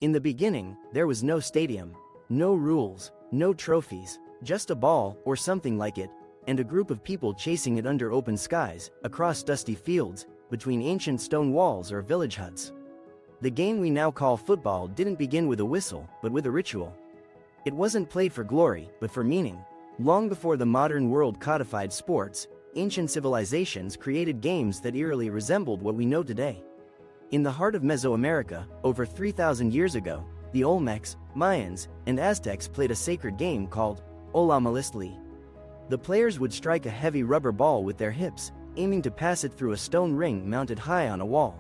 In the beginning, there was no stadium, no rules, no trophies, just a ball, or something like it, and a group of people chasing it under open skies, across dusty fields, between ancient stone walls or village huts. The game we now call football didn't begin with a whistle, but with a ritual. It wasn't played for glory, but for meaning. Long before the modern world codified sports, ancient civilizations created games that eerily resembled what we know today. In the heart of Mesoamerica, over 3,000 years ago, the Olmecs, Mayans, and Aztecs played a sacred game called Olamalistli. The players would strike a heavy rubber ball with their hips, aiming to pass it through a stone ring mounted high on a wall.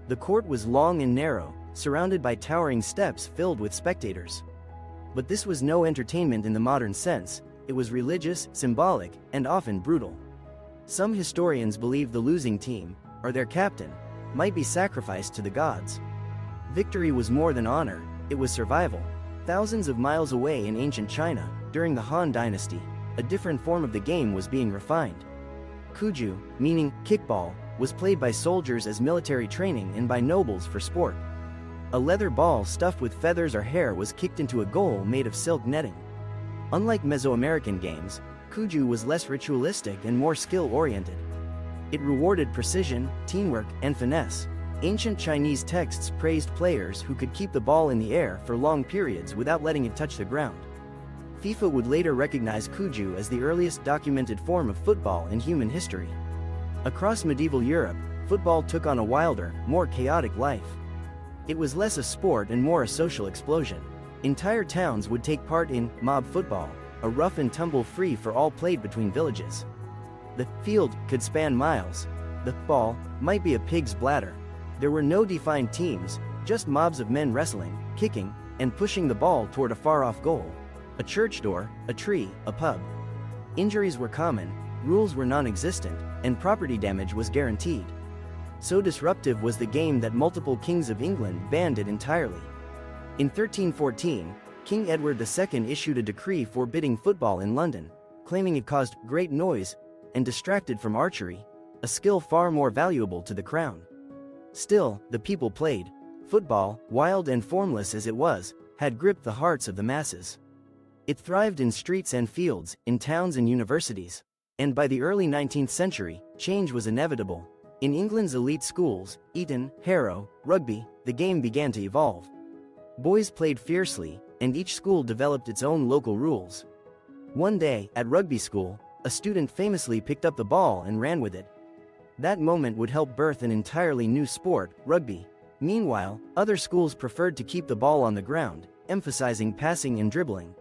The court was long and narrow, surrounded by towering steps filled with spectators. But this was no entertainment in the modern sense. It was religious, symbolic, and often brutal. Some historians believe the losing team, or their captain, might be sacrificed to the gods. Victory was more than honor, it was survival. Thousands of miles away in ancient China, during the Han Dynasty, a different form of the game was being refined. Cuju, meaning kickball, was played by soldiers as military training and by nobles for sport. A leather ball stuffed with feathers or hair was kicked into a goal made of silk netting. Unlike Mesoamerican games, Cuju was less ritualistic and more skill-oriented. It rewarded precision, teamwork, and finesse. Ancient Chinese texts praised players who could keep the ball in the air for long periods without letting it touch the ground. FIFA would later recognize Cuju as the earliest documented form of football in human history. Across medieval Europe, football took on a wilder, more chaotic life. It was less a sport and more a social explosion. Entire towns would take part in mob football, a rough and tumble free for all played between villages. The field could span miles. The ball might be a pig's bladder. There were no defined teams, just mobs of men wrestling, kicking, and pushing the ball toward a far-off goal. A church door, a tree, a pub. Injuries were common, rules were non-existent, and property damage was guaranteed. So disruptive was the game that multiple kings of England banned it entirely. In 1314, King Edward II issued a decree forbidding football in London, claiming it caused great noise and distracted from archery, a skill far more valuable to the crown. Still, the people played. Football, wild and formless as it was, had gripped the hearts of the masses. It thrived in streets and fields, in towns and universities. And by the early 19th century, change was inevitable. In England's elite schools, Eton, Harrow, Rugby, the game began to evolve. Boys played fiercely, and each school developed its own local rules. One day, at rugby school, a student famously picked up the ball and ran with it. That moment would help birth an entirely new sport, rugby. Meanwhile, other schools preferred to keep the ball on the ground, emphasizing passing and dribbling.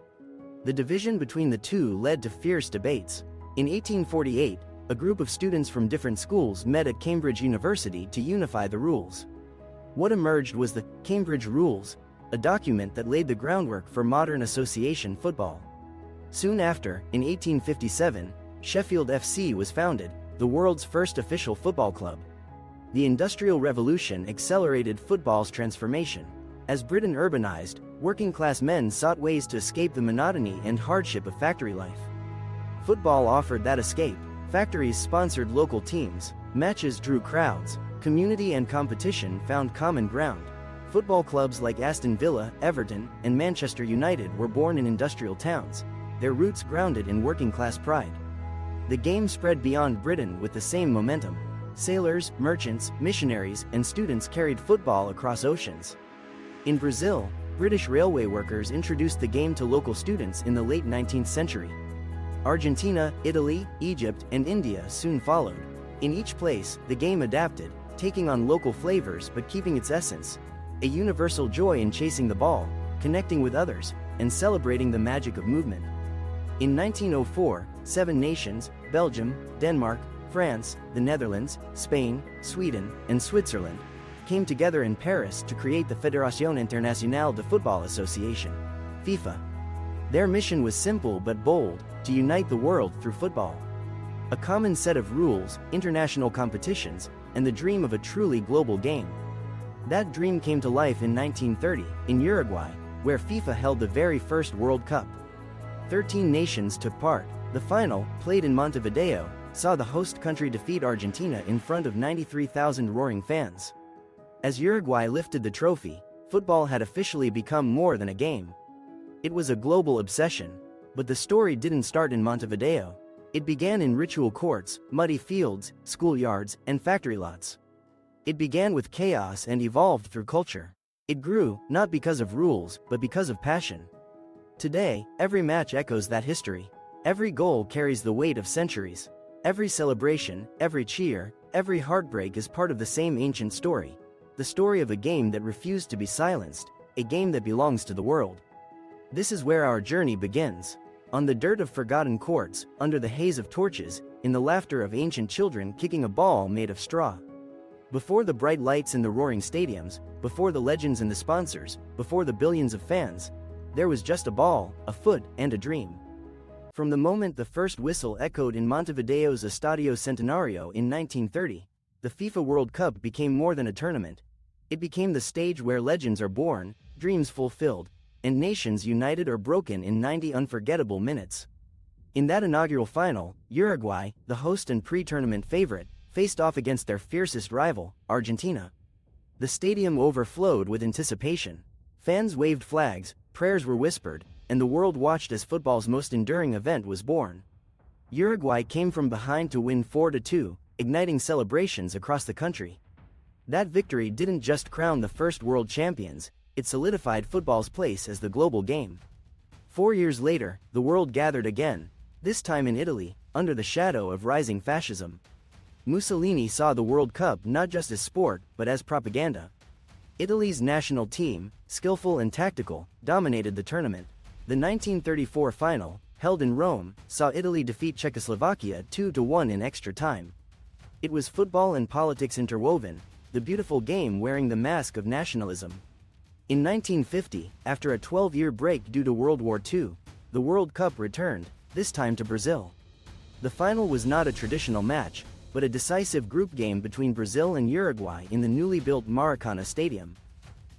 The division between the two led to fierce debates. In 1848, a group of students from different schools met at Cambridge University to unify the rules. What emerged was the Cambridge Rules, a document that laid the groundwork for modern association football. Soon after, in 1857, Sheffield FC was founded, the world's first official football club. The Industrial Revolution accelerated football's transformation. As Britain urbanized, working-class men sought ways to escape the monotony and hardship of factory life. Football offered that escape. Factories sponsored local teams, matches drew crowds, community and competition found common ground. Football clubs like Aston Villa, Everton, and Manchester United were born in industrial towns, their roots grounded in working-class pride. The game spread beyond Britain with the same momentum. Sailors, merchants, missionaries, and students carried football across oceans. In Brazil, British railway workers introduced the game to local students in the late 19th century. Argentina, Italy, Egypt, and India soon followed. In each place, the game adapted, taking on local flavors but keeping its essence. A universal joy in chasing the ball, connecting with others, and celebrating the magic of movement. In 1904, 7 nations, Belgium, Denmark, France, the Netherlands, Spain, Sweden, and Switzerland, came together in Paris to create the Fédération Internationale de Football Association, FIFA. Their mission was simple but bold, to unite the world through football. A common set of rules, international competitions, and the dream of a truly global game. That dream came to life in 1930, in Uruguay, where FIFA held the very first World Cup. 13 nations took part. The final, played in Montevideo, saw the host country defeat Argentina in front of 93,000 roaring fans. As Uruguay lifted the trophy, Football had officially become more than a game. It was a global obsession. But the story didn't start in Montevideo. It began in ritual courts, muddy fields, schoolyards, and factory lots. It began with chaos and evolved through culture. It grew, not because of rules, but because of passion. Today, every match echoes that history. Every goal carries the weight of centuries. Every celebration, every cheer, every heartbreak is part of the same ancient story. The story of a game that refused to be silenced, a game that belongs to the world. This is where our journey begins. On the dirt of forgotten courts, under the haze of torches, in the laughter of ancient children kicking a ball made of straw. Before the bright lights in the roaring stadiums, before the legends and the sponsors, before the billions of fans, there was just a ball, a foot, and a dream. From the moment the first whistle echoed in Montevideo's Estadio Centenario in 1930, the FIFA World Cup became more than a tournament. It became the stage where legends are born, dreams fulfilled, and nations united or broken in 90 unforgettable minutes. In that inaugural final, Uruguay, the host and pre-tournament favorite, faced off against their fiercest rival, Argentina. The stadium overflowed with anticipation. Fans waved flags, prayers were whispered, and the world watched as football's most enduring event was born. Uruguay came from behind to win 4-2, igniting celebrations across the country. That victory didn't just crown the first world champions, it solidified football's place as the global game. 4 years later, the world gathered again, this time in Italy, under the shadow of rising fascism. Mussolini saw the World Cup not just as sport, but as propaganda. Italy's national team, skillful and tactical, dominated the tournament. The 1934 final, held in Rome, saw Italy defeat Czechoslovakia 2-1 in extra time. It was football and politics interwoven, the beautiful game wearing the mask of nationalism. In 1950, after a 12-year break due to World War II, the World Cup returned, this time to Brazil. The final was not a traditional match, but a decisive group game between Brazil and Uruguay in the newly built Maracana Stadium.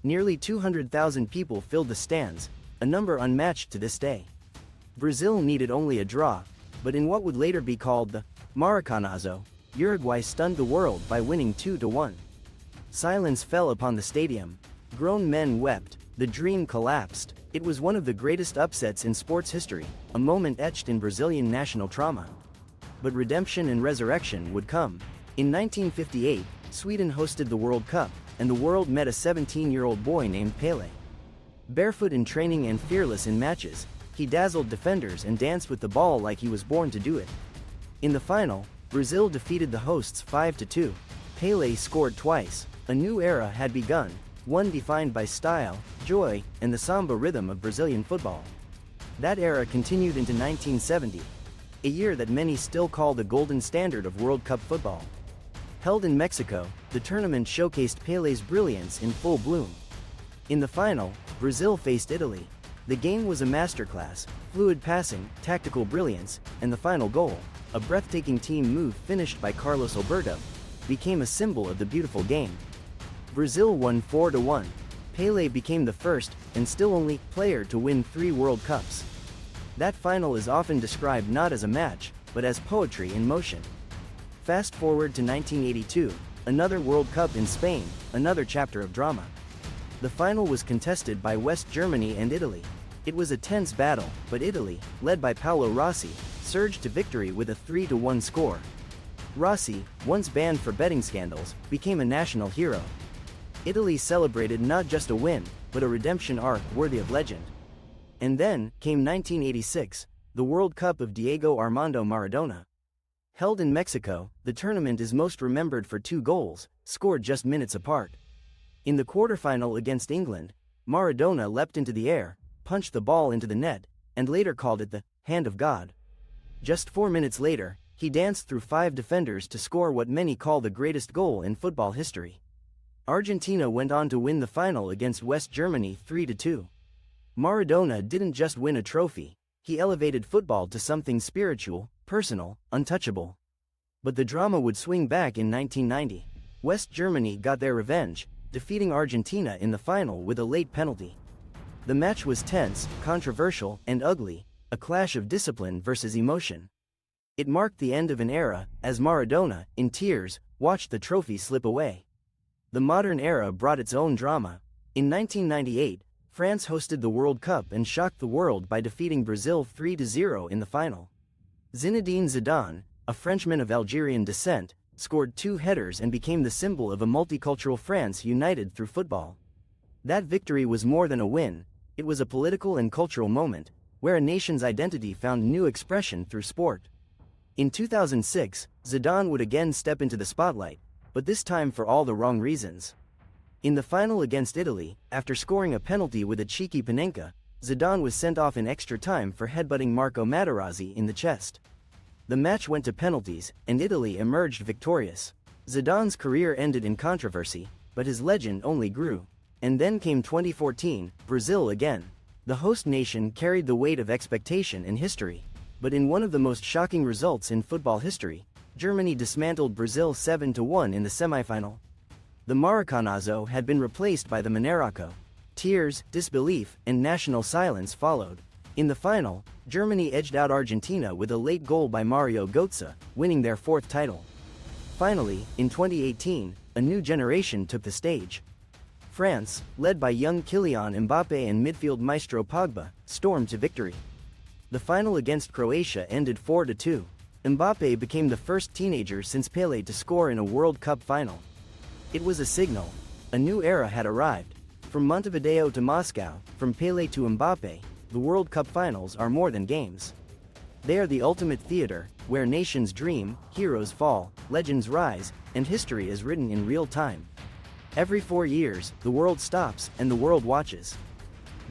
Nearly 200,000 people filled the stands, a number unmatched to this day. Brazil needed only a draw, but in what would later be called the Maracanazo, Uruguay stunned the world by winning 2-1. Silence fell upon the stadium. Grown men wept, the dream collapsed. It was one of the greatest upsets in sports history, a moment etched in Brazilian national trauma. But redemption and resurrection would come. In 1958, Sweden hosted the World Cup, and the world met a 17-year-old boy named Pelé. Barefoot in training and fearless in matches, he dazzled defenders and danced with the ball like he was born to do it. In the final, Brazil defeated the hosts 5-2. Pelé scored twice. A new era had begun, one defined by style, joy, and the samba rhythm of Brazilian football. That era continued into 1970, a year that many still call the golden standard of World Cup football. Held in Mexico, the tournament showcased Pelé's brilliance in full bloom. In the final, Brazil faced Italy. The game was a masterclass, fluid passing, tactical brilliance, and the final goal, a breathtaking team move finished by Carlos Alberto, became a symbol of the beautiful game. Brazil won 4-1. Pelé became the first, and still only, player to win 3 World Cups. That final is often described not as a match, but as poetry in motion. Fast forward to 1982, another World Cup in Spain, another chapter of drama. The final was contested by West Germany and Italy. It was a tense battle, but Italy, led by Paolo Rossi, surged to victory with a 3-1 score. Rossi, once banned for betting scandals, became a national hero. Italy celebrated not just a win, but a redemption arc worthy of legend. And then, came 1986, the World Cup of Diego Armando Maradona. Held in Mexico, the tournament is most remembered for 2 goals, scored just minutes apart. In the quarterfinal against England, Maradona leapt into the air, punched the ball into the net, and later called it the hand of God. Just 4 minutes later, he danced through 5 defenders to score what many call the greatest goal in football history. Argentina went on to win the final against West Germany 3-2. Maradona didn't just win a trophy, he elevated football to something spiritual, personal, untouchable. But the drama would swing back in 1990. West Germany got their revenge, defeating Argentina in the final with a late penalty. The match was tense, controversial, and ugly, a clash of discipline versus emotion. It marked the end of an era, as Maradona, in tears, watched the trophy slip away. The modern era brought its own drama. In 1998, France hosted the World Cup and shocked the world by defeating Brazil 3-0 in the final. Zinedine Zidane, a Frenchman of Algerian descent, scored 2 headers and became the symbol of a multicultural France united through football. That victory was more than a win, it was a political and cultural moment, where a nation's identity found new expression through sport. In 2006, Zidane would again step into the spotlight, but this time for all the wrong reasons. In the final against Italy, after scoring a penalty with a cheeky Panenka, Zidane was sent off in extra time for headbutting Marco Materazzi in the chest. The match went to penalties, and Italy emerged victorious. Zidane's career ended in controversy, but his legend only grew. And then came 2014, Brazil again. The host nation carried the weight of expectation and history. But in one of the most shocking results in football history, Germany dismantled Brazil 7-1 in the semifinal. The Maracanazo had been replaced by the Maneraco. Tears, disbelief, and national silence followed. In the final, Germany edged out Argentina with a late goal by Mario Götze, winning their 4th title. Finally, in 2018, a new generation took the stage. France, led by young Kylian Mbappé and midfield maestro Pogba, stormed to victory. The final against Croatia ended 4-2. Mbappé became the first teenager since Pelé to score in a World Cup final. It was a signal. A new era had arrived. From Montevideo to Moscow, from Pelé to Mbappé, the World Cup finals are more than games. They are the ultimate theater, where nations dream, heroes fall, legends rise, and history is written in real time. Every 4 years, the world stops and the world watches.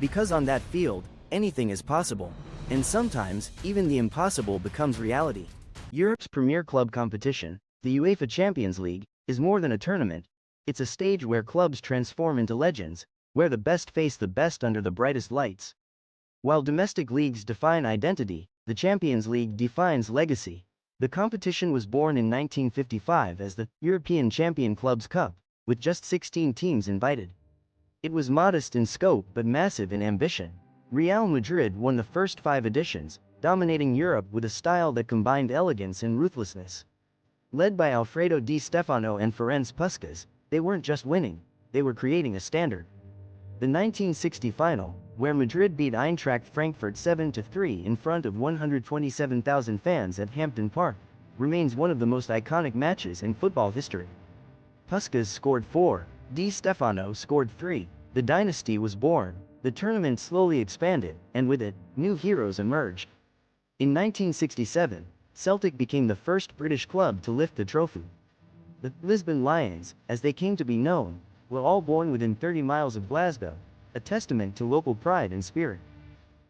Because on that field, anything is possible. And sometimes, even the impossible becomes reality. Europe's premier club competition, the UEFA Champions League, is more than a tournament. It's a stage where clubs transform into legends, where the best face the best under the brightest lights. While domestic leagues define identity, the Champions League defines legacy. The competition was born in 1955 as the European Champion Clubs Cup, with just 16 teams invited. It was modest in scope but massive in ambition. Real Madrid won the first 5 editions, dominating Europe with a style that combined elegance and ruthlessness. Led by Alfredo Di Stefano and Ferenc Puskás, they weren't just winning, they were creating a standard. The 1960 final, where Madrid beat Eintracht Frankfurt 7-3 in front of 127,000 fans at Hampden Park, remains one of the most iconic matches in football history. Puskás scored 4, Di Stefano scored 3, the dynasty was born, the tournament slowly expanded, and with it, new heroes emerged. In 1967, Celtic became the first British club to lift the trophy. The Lisbon Lions, as they came to be known, were all born within 30 miles of Glasgow, a testament to local pride and spirit.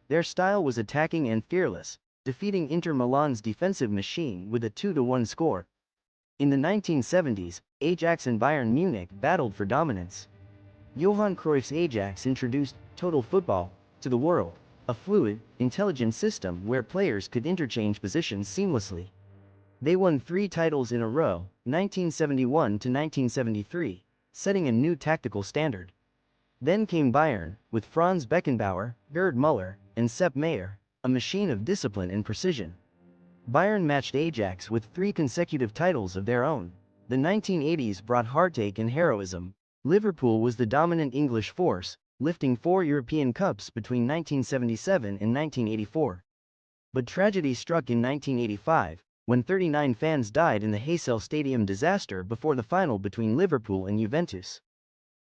Their style was attacking and fearless, defeating Inter Milan's defensive machine with a 2-1 score. In the 1970s, Ajax and Bayern Munich battled for dominance. Johan Cruyff's Ajax introduced total football to the world, a fluid, intelligent system where players could interchange positions seamlessly. They won 3 titles in a row, 1971 to 1973, setting a new tactical standard. Then came Bayern, with Franz Beckenbauer, Gerd Müller, and Sepp Maier, a machine of discipline and precision. Bayern matched Ajax with 3 consecutive titles of their own. The 1980s brought heartache and heroism. Liverpool was the dominant English force, lifting 4 European Cups between 1977 and 1984. But tragedy struck in 1985, when 39 fans died in the Heysel Stadium disaster before the final between Liverpool and Juventus.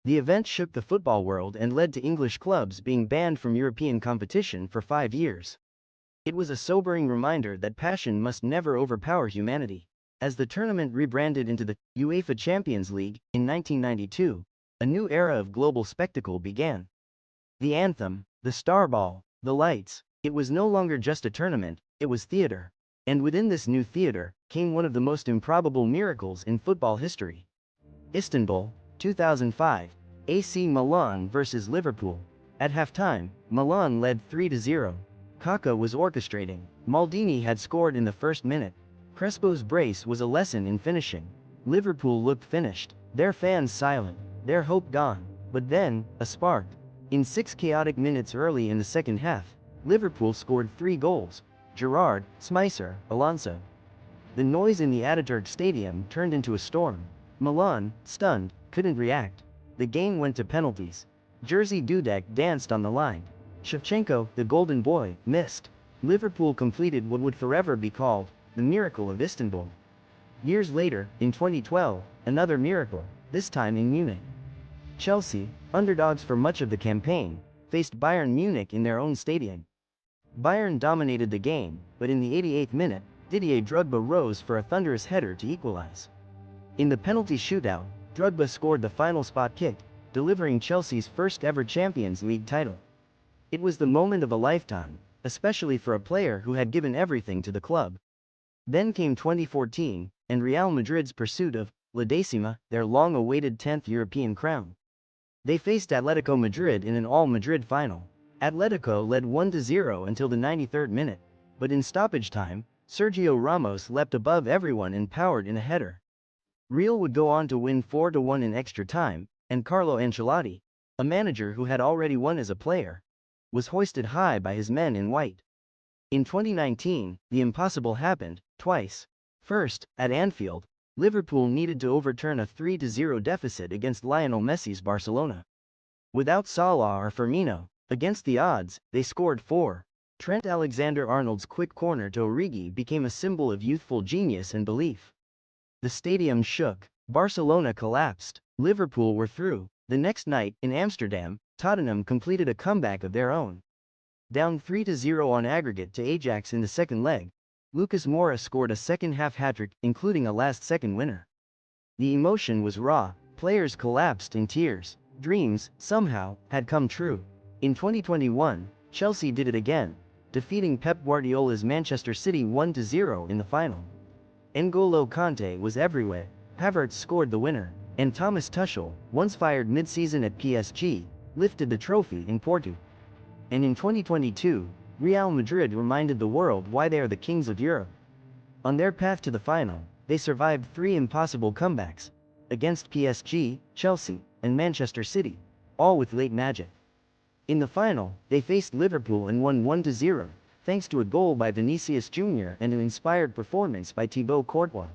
The event shook the football world and led to English clubs being banned from European competition for 5 years. It was a sobering reminder that passion must never overpower humanity. As the tournament rebranded into the UEFA Champions League in 1992, a new era of global spectacle began. The anthem, the star ball, the lights, it was no longer just a tournament, it was theater. And within this new theater came one of the most improbable miracles in football history. Istanbul, 2005, AC Milan vs Liverpool. At halftime, Milan led 3-0. Kaká was orchestrating, Maldini had scored in the first minute. Crespo's brace was a lesson in finishing. Liverpool looked finished, their fans silent, their hope gone. But then, a spark. In 6 chaotic minutes early in the second half, Liverpool scored 3 goals. Gerrard, Smicer, Alonso. The noise in the Ataturk Stadium turned into a storm. Milan, stunned, couldn't react. The game went to penalties. Jersey Dudek danced on the line. Shevchenko, the golden boy, missed. Liverpool completed what would forever be called the miracle of Istanbul. Years later, in 2012, another miracle, this time in Munich. Chelsea, underdogs for much of the campaign, faced Bayern Munich in their own stadium. Bayern dominated the game, but in the 88th minute, Didier Drogba rose for a thunderous header to equalize. In the penalty shootout, Drogba scored the final spot kick, delivering Chelsea's first ever Champions League title. It was the moment of a lifetime, especially for a player who had given everything to the club. Then came 2014, and Real Madrid's pursuit of La Decima, their long-awaited 10th European crown. They faced Atletico Madrid in an all-Madrid final. Atletico led 1-0 until the 93rd minute, but in stoppage time, Sergio Ramos leapt above everyone and powered in a header. Real would go on to win 4-1 in extra time, and Carlo Ancelotti, a manager who had already won as a player, was hoisted high by his men in white. In 2019, the impossible happened, twice. First, at Anfield, Liverpool needed to overturn a 3-0 deficit against Lionel Messi's Barcelona. Without Salah or Firmino, against the odds, they scored 4. Trent Alexander-Arnold's quick corner to Origi became a symbol of youthful genius and belief. The stadium shook, Barcelona collapsed, Liverpool were through. The next night, in Amsterdam, Tottenham completed a comeback of their own. Down 3-0 on aggregate to Ajax in the second leg, Lucas Moura scored a second-half hat-trick, including a last-second winner. The emotion was raw, players collapsed in tears. Dreams, somehow, had come true. In 2021, Chelsea did it again, defeating Pep Guardiola's Manchester City 1-0 in the final. N'Golo Kanté was everywhere, Havertz scored the winner, and Thomas Tuchel, once fired mid-season at PSG, lifted the trophy in Porto. And in 2022, Real Madrid reminded the world why they are the kings of Europe. On their path to the final, they survived 3 impossible comebacks, against PSG, Chelsea, and Manchester City, all with late magic. In the final, they faced Liverpool and won 1-0, thanks to a goal by Vinicius Jr. and an inspired performance by Thibaut Courtois.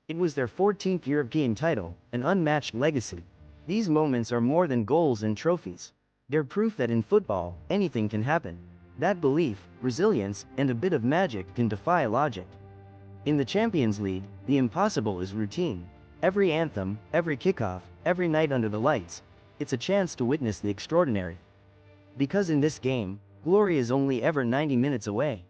It was their 14th European title, an unmatched legacy. These moments are more than goals and trophies. They're proof that in football, anything can happen. That belief, resilience, and a bit of magic can defy logic. In the Champions League, the impossible is routine. Every anthem, every kickoff, every night under the lights, it's a chance to witness the extraordinary. Because in this game, glory is only ever 90 minutes away.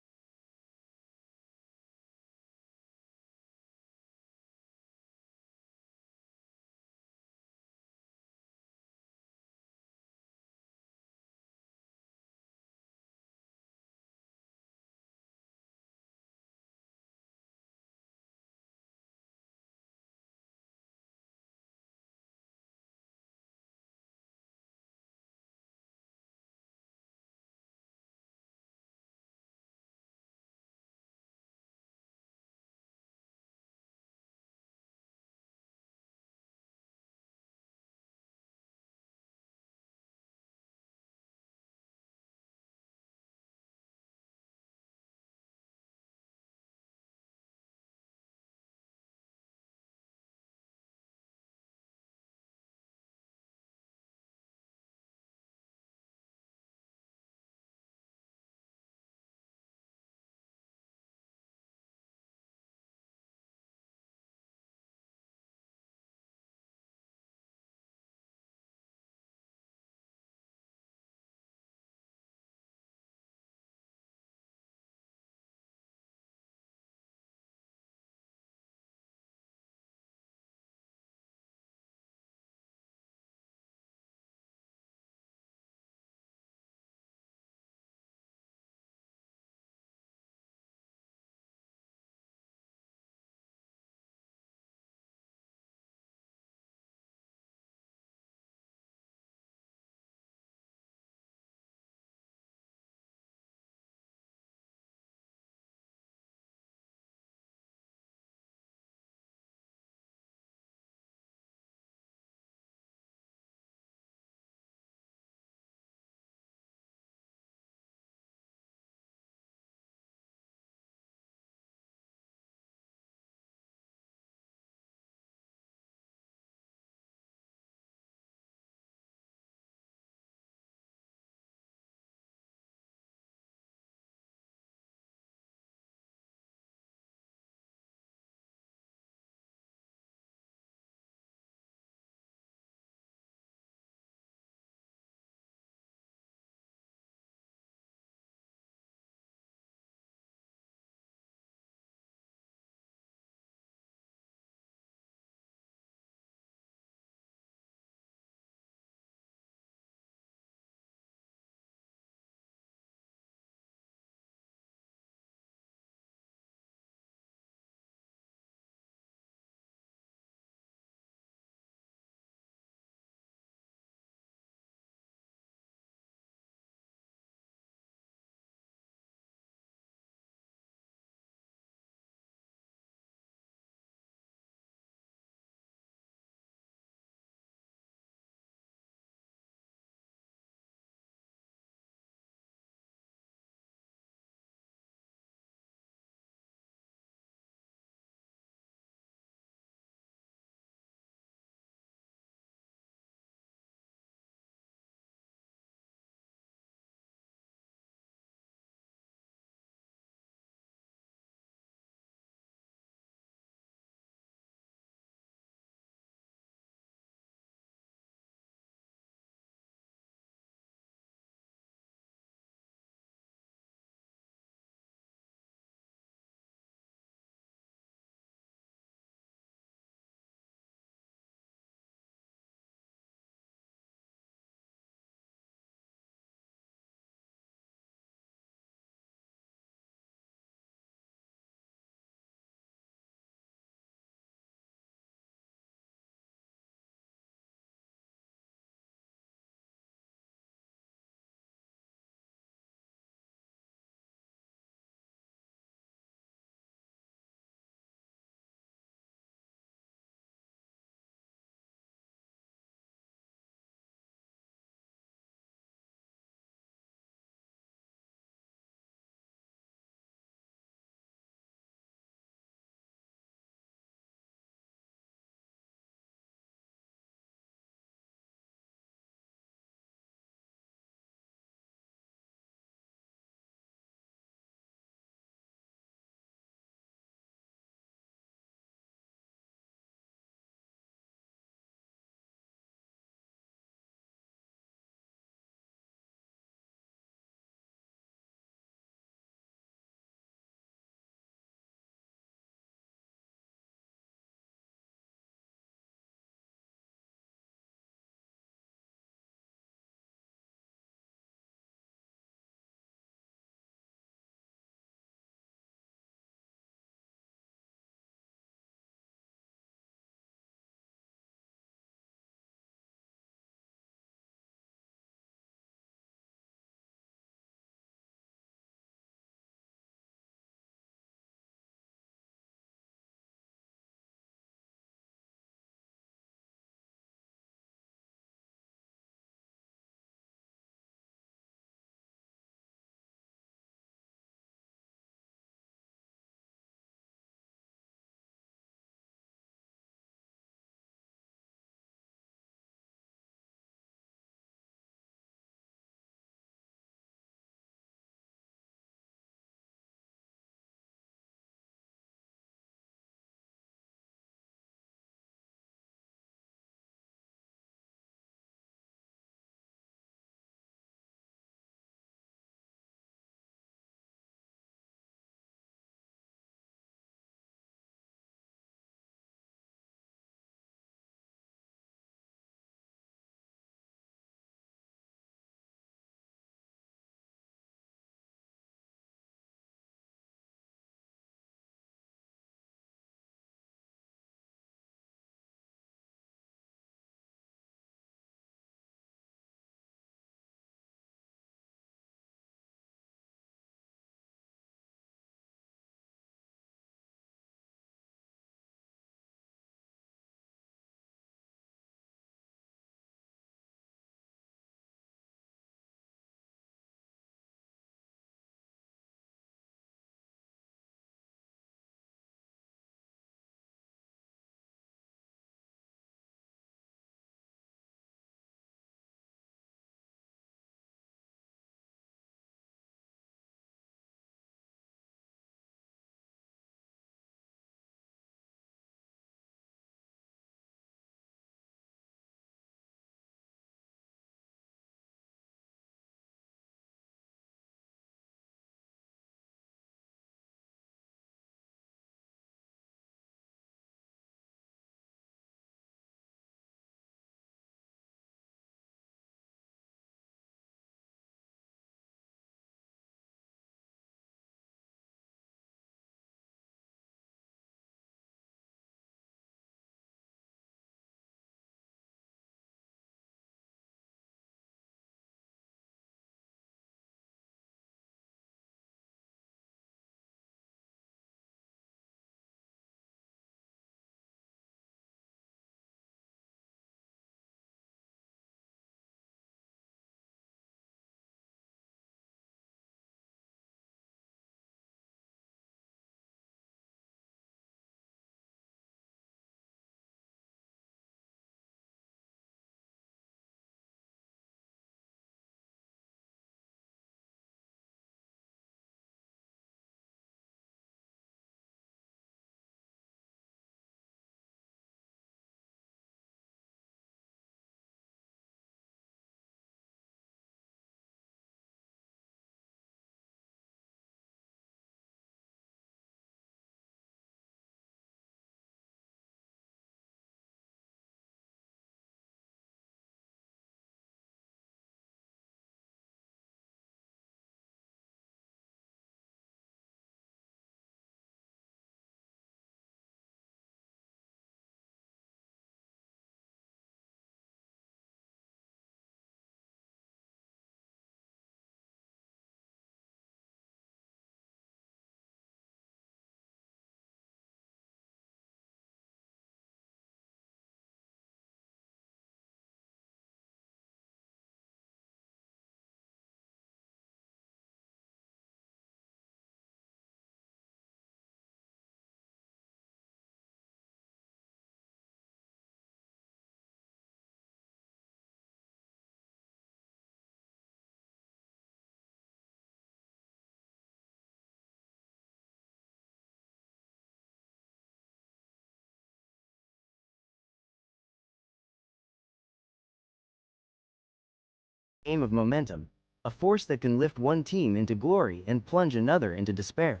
game of momentum, a force that can lift one team into glory and plunge another into despair.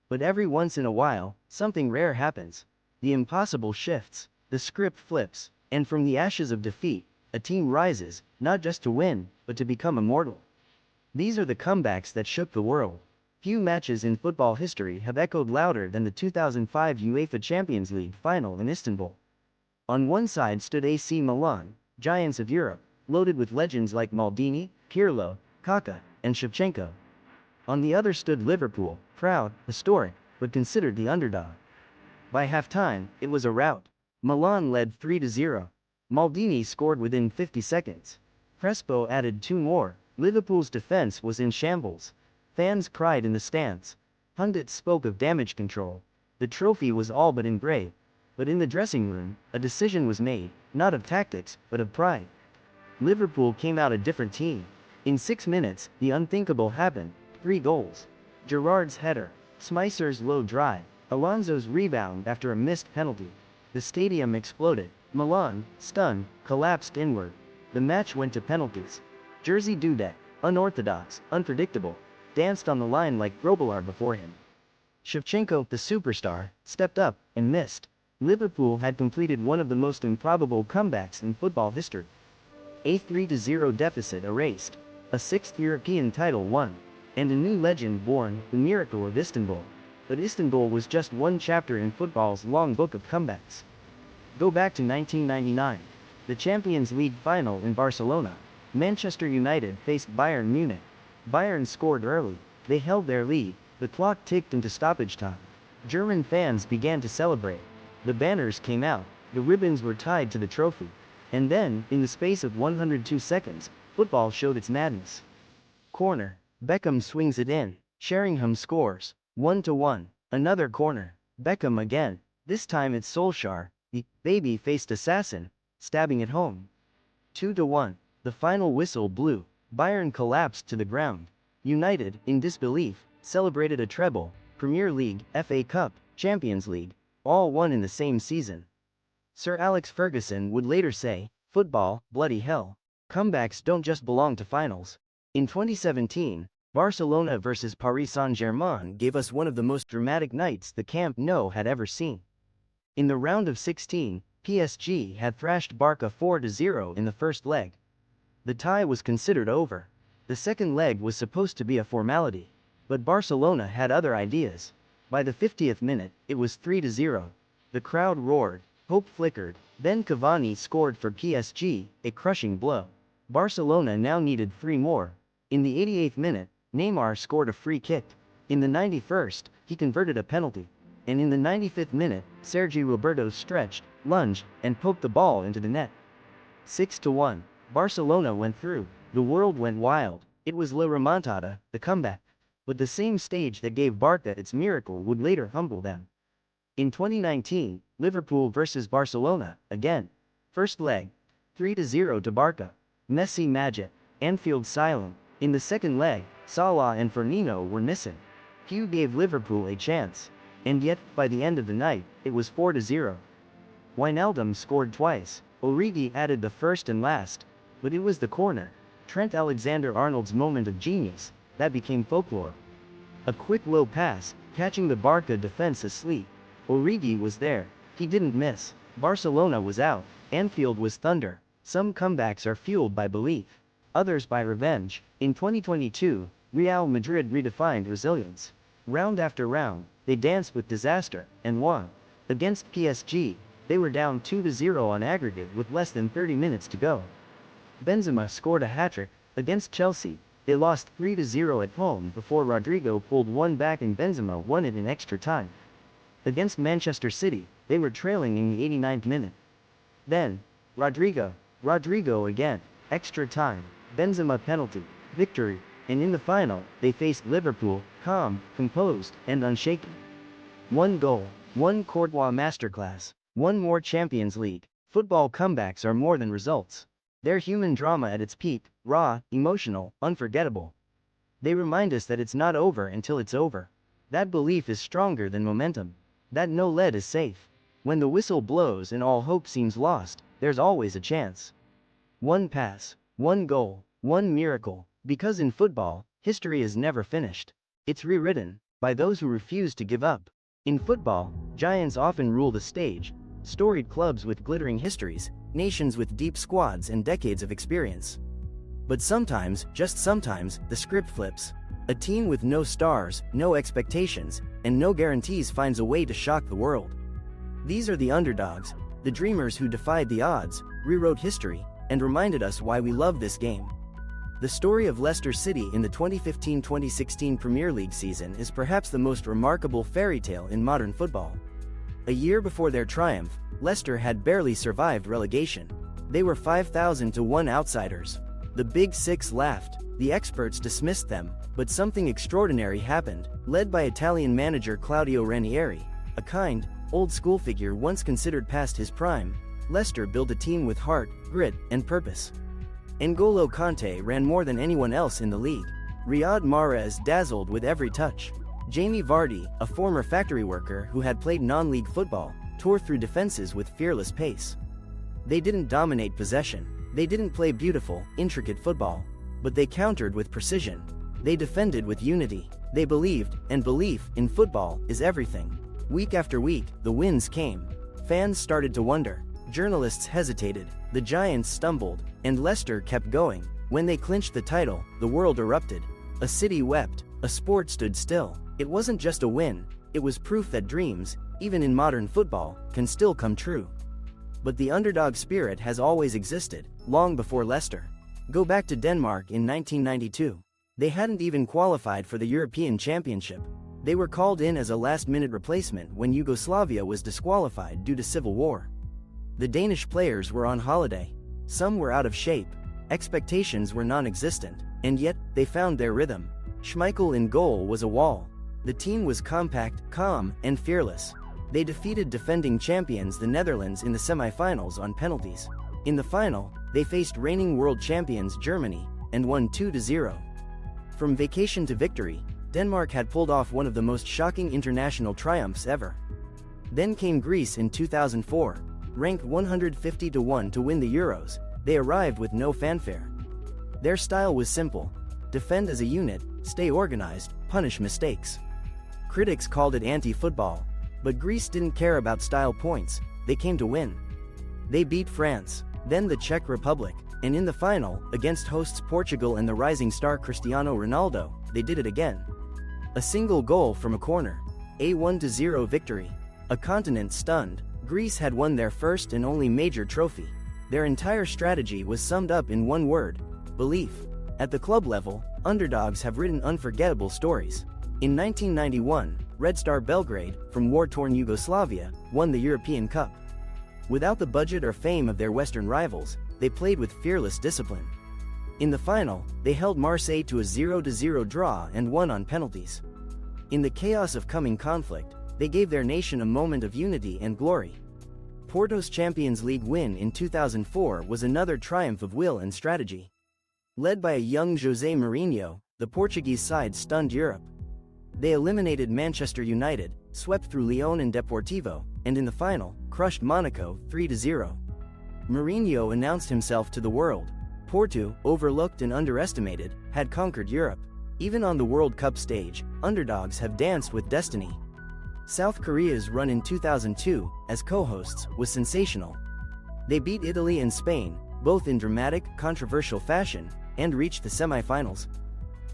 But every once in a while, something rare happens. The impossible shifts, the script flips, and from the ashes of defeat, a team rises, not just to win, but to become immortal. These are the comebacks that shook the world. Few matches in football history have echoed louder than the 2005 UEFA Champions League final in Istanbul. On one side stood AC Milan, giants of Europe, loaded with legends like Maldini, Pirlo, Kaká, and Shevchenko. On the other stood Liverpool, proud, historic, but considered the underdog. By halftime, it was a rout. Milan led 3-0. Maldini scored within 50 seconds. Crespo added two more. Liverpool's defense was in shambles. Fans cried in the stands. Pundits spoke of damage control. The trophy was all but engraved. But in the dressing room, a decision was made, not of tactics, but of pride. Liverpool came out a different team. In 6 minutes, the unthinkable happened. 3 goals. Gerrard's header, Smicer's low drive, Alonso's rebound after a missed penalty. The stadium exploded. Milan, stunned, collapsed inward. The match went to penalties. Jerzy Dudek, unorthodox, unpredictable, danced on the line like Grobbelaar before him. Shevchenko, the superstar, stepped up and missed. Liverpool had completed one of the most improbable comebacks in football history. A 3-0 deficit erased, a 6th European title won, and a new legend born, the miracle of Istanbul. But Istanbul was just one chapter in football's long book of comebacks. Go back to 1999, the Champions League final in Barcelona. Manchester United faced Bayern Munich. Bayern scored early. They held their lead. The clock ticked into stoppage time. German fans began to celebrate. The banners came out. The ribbons were tied to the trophy. And then, in the space of 102 seconds, football showed its madness. Corner. Beckham swings it in. Sheringham scores. 1-1. Another corner. Beckham again. This time it's Solskjaer, the baby-faced assassin, stabbing it home. 2-1. The final whistle blew. Bayern collapsed to the ground. United, in disbelief, celebrated a treble, Premier League, FA Cup, Champions League, all won in the same season. Sir Alex Ferguson would later say, "Football, bloody hell. Comebacks don't just belong to finals." In 2017, Barcelona vs Paris Saint-Germain gave us one of the most dramatic nights the Camp Nou had ever seen. In the round of 16, PSG had thrashed Barca 4-0 in the first leg. The tie was considered over. The second leg was supposed to be a formality. But Barcelona had other ideas. By the 50th minute, it was 3-0. The crowd roared, hope flickered, then Cavani scored for PSG, a crushing blow. Barcelona now needed 3 more. In the 88th minute, Neymar scored a free kick. In the 91st, he converted a penalty. And in the 95th minute, Sergi Roberto stretched, lunged, and poked the ball into the net. 6-1. Barcelona went through. The world went wild. It was La Remontada, the comeback. But the same stage that gave Barca its miracle would later humble them. In 2019, Liverpool vs Barcelona, again. First leg, 3-0 to Barca. Messi magic. Anfield silent. In the second leg, Salah and Firmino were missing. Few gave Liverpool a chance. And yet, by the end of the night, it was 4-0. Wijnaldum scored twice. Origi added the first and last. But it was the corner, Trent Alexander-Arnold's moment of genius, that became folklore. A quick low pass, catching the Barca defense asleep. Origi was there. He didn't miss. Barcelona was out. Anfield was thunder. Some comebacks are fueled by belief. Others by revenge. In 2022, Real Madrid redefined resilience. Round after round, they danced with disaster, and won. Against PSG, they were down 2-0 on aggregate with less than 30 minutes to go. Benzema scored a hat-trick. Against Chelsea, they lost 3-0 at home before Rodrigo pulled one back and Benzema won it in extra time. Against Manchester City, they were trailing in the 89th minute. Then, Rodrigo again, extra time, Benzema penalty, victory, and in the final, they faced Liverpool, calm, composed, and unshaken. 1 goal, 1 Courtois masterclass, 1 more Champions League. Football comebacks are more than results. They're human drama at its peak, raw, emotional, unforgettable. They remind us that it's not over until it's over. That belief is stronger than momentum. That no lead is safe. When the whistle blows and all hope seems lost, there's always a chance. 1 pass, 1 goal, One miracle, because in football, history is never finished. It's rewritten by those who refuse to give up. In football, giants often rule the stage, storied clubs with glittering histories, nations with deep squads and decades of experience. But sometimes, just sometimes, the script flips. A team with no stars, no expectations, and no guarantees finds a way to shock the world. These are the underdogs, the dreamers who defied the odds, rewrote history, and reminded us why we love this game. The story of Leicester City in the 2015-2016 Premier League season is perhaps the most remarkable fairy tale in modern football. A year before their triumph, Leicester had barely survived relegation. They were 5,000-1 outsiders. The Big Six laughed, the experts dismissed them, but something extraordinary happened. Led by Italian manager Claudio Ranieri, a kind, old-school figure once considered past his prime, Leicester built a team with heart, grit, and purpose. N'Golo Kanté ran more than anyone else in the league. Riyad Mahrez dazzled with every touch. Jamie Vardy, a former factory worker who had played non-league football, tore through defenses with fearless pace. They didn't dominate possession. They didn't play beautiful, intricate football. But they countered with precision. They defended with unity. They believed, and belief in football is everything. Week after week, the wins came. Fans started to wonder. Journalists hesitated. The Giants stumbled, and Leicester kept going. When they clinched the title, the world erupted. A city wept. A sport stood still. It wasn't just a win. It was proof that dreams, even in modern football, can still come true. But the underdog spirit has always existed, long before Leicester. Go back to Denmark in 1992. They hadn't even qualified for the European Championship. They were called in as a last-minute replacement when Yugoslavia was disqualified due to civil war. The Danish players were on holiday. Some were out of shape. Expectations were non-existent, and yet, they found their rhythm. Schmeichel in goal was a wall. The team was compact, calm, and fearless. They defeated defending champions the Netherlands in the semi-finals on penalties. In the final, they faced reigning world champions Germany, and won 2-0. From vacation to victory, Denmark had pulled off one of the most shocking international triumphs ever. Then came Greece in 2004. Ranked 150-1 to win the Euros, they arrived with no fanfare. Their style was simple: defend as a unit, stay organized, punish mistakes. Critics called it anti-football, but Greece didn't care about style points, they came to win. They beat France, then the Czech Republic, and in the final, against hosts Portugal and the rising star Cristiano Ronaldo, they did it again. A single goal from a corner. A 1-0 victory. A continent stunned. Greece had won their first and only major trophy. Their entire strategy was summed up in one word: belief. At the club level, underdogs have written unforgettable stories. In 1991, Red Star Belgrade, from war-torn Yugoslavia, won the European Cup. Without the budget or fame of their Western rivals, they played with fearless discipline. In the final, they held Marseille to a 0-0 draw and won on penalties. In the chaos of coming conflict, they gave their nation a moment of unity and glory. Porto's Champions League win in 2004 was another triumph of will and strategy. Led by a young José Mourinho, the Portuguese side stunned Europe. They eliminated Manchester United, swept through Lyon and Deportivo, and in the final, crushed Monaco 3-0. Mourinho announced himself to the world. Porto, overlooked and underestimated, had conquered Europe. Even on the World Cup stage, underdogs have danced with destiny. South Korea's run in 2002, as co-hosts, was sensational. They beat Italy and Spain, both in dramatic, controversial fashion, and reached the semi-finals.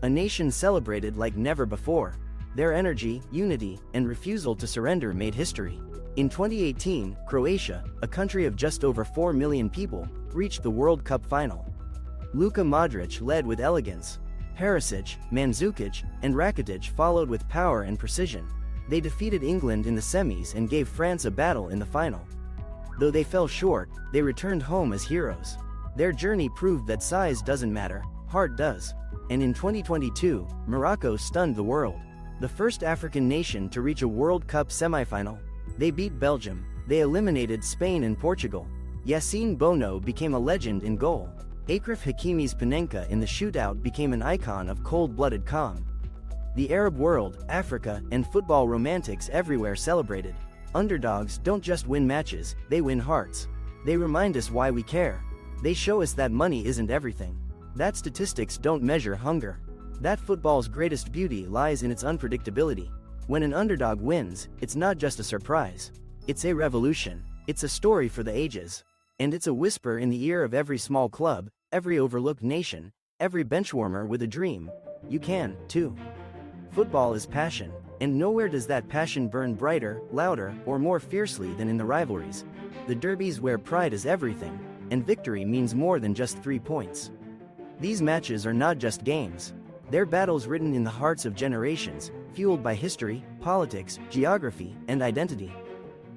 A nation celebrated like never before. Their energy, unity, and refusal to surrender made history. In 2018, Croatia, a country of just over 4 million people, reached the World Cup final. Luka Modric led with elegance. Perisic, Mandzukic, and Rakitic followed with power and precision. They defeated England in the semis and gave France a battle in the final. Though they fell short, they returned home as heroes. Their journey proved that size doesn't matter, heart does. And in 2022, Morocco stunned the world. The first African nation to reach a World Cup semifinal. They beat Belgium. They eliminated Spain and Portugal. Yassine Bono became a legend in goal. Achraf Hakimi's Panenka in the shootout became an icon of cold-blooded calm. The Arab world, Africa, and football romantics everywhere celebrated. Underdogs don't just win matches, they win hearts. They remind us why we care. They show us that money isn't everything. That statistics don't measure hunger. That football's greatest beauty lies in its unpredictability. When an underdog wins, it's not just a surprise. It's a revolution. It's a story for the ages. And it's a whisper in the ear of every small club, every overlooked nation, every benchwarmer with a dream. You can, too. Football is passion, and nowhere does that passion burn brighter, louder, or more fiercely than in the rivalries. The derbies where pride is everything, and victory means more than just 3 points. These matches are not just games. They're battles written in the hearts of generations, fueled by history, politics, geography, and identity.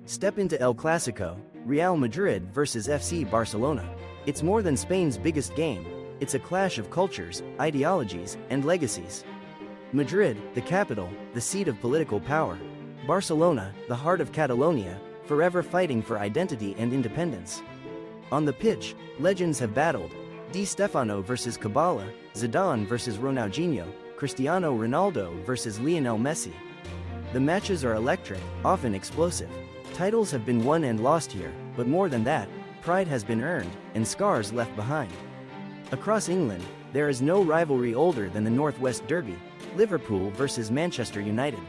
Step into El Clasico, Real Madrid versus FC Barcelona. It's more than Spain's biggest game. It's a clash of cultures, ideologies, and legacies. Madrid, the capital, the seat of political power. Barcelona, the heart of Catalonia, forever fighting for identity and independence. On the pitch, legends have battled. Di Stefano versus Kabala, Zidane versus Ronaldinho, Cristiano Ronaldo versus Lionel Messi. The matches are electric, often explosive. Titles have been won and lost here, but more than that, pride has been earned, and scars left behind. Across England, there is no rivalry older than the Northwest Derby, Liverpool versus Manchester United.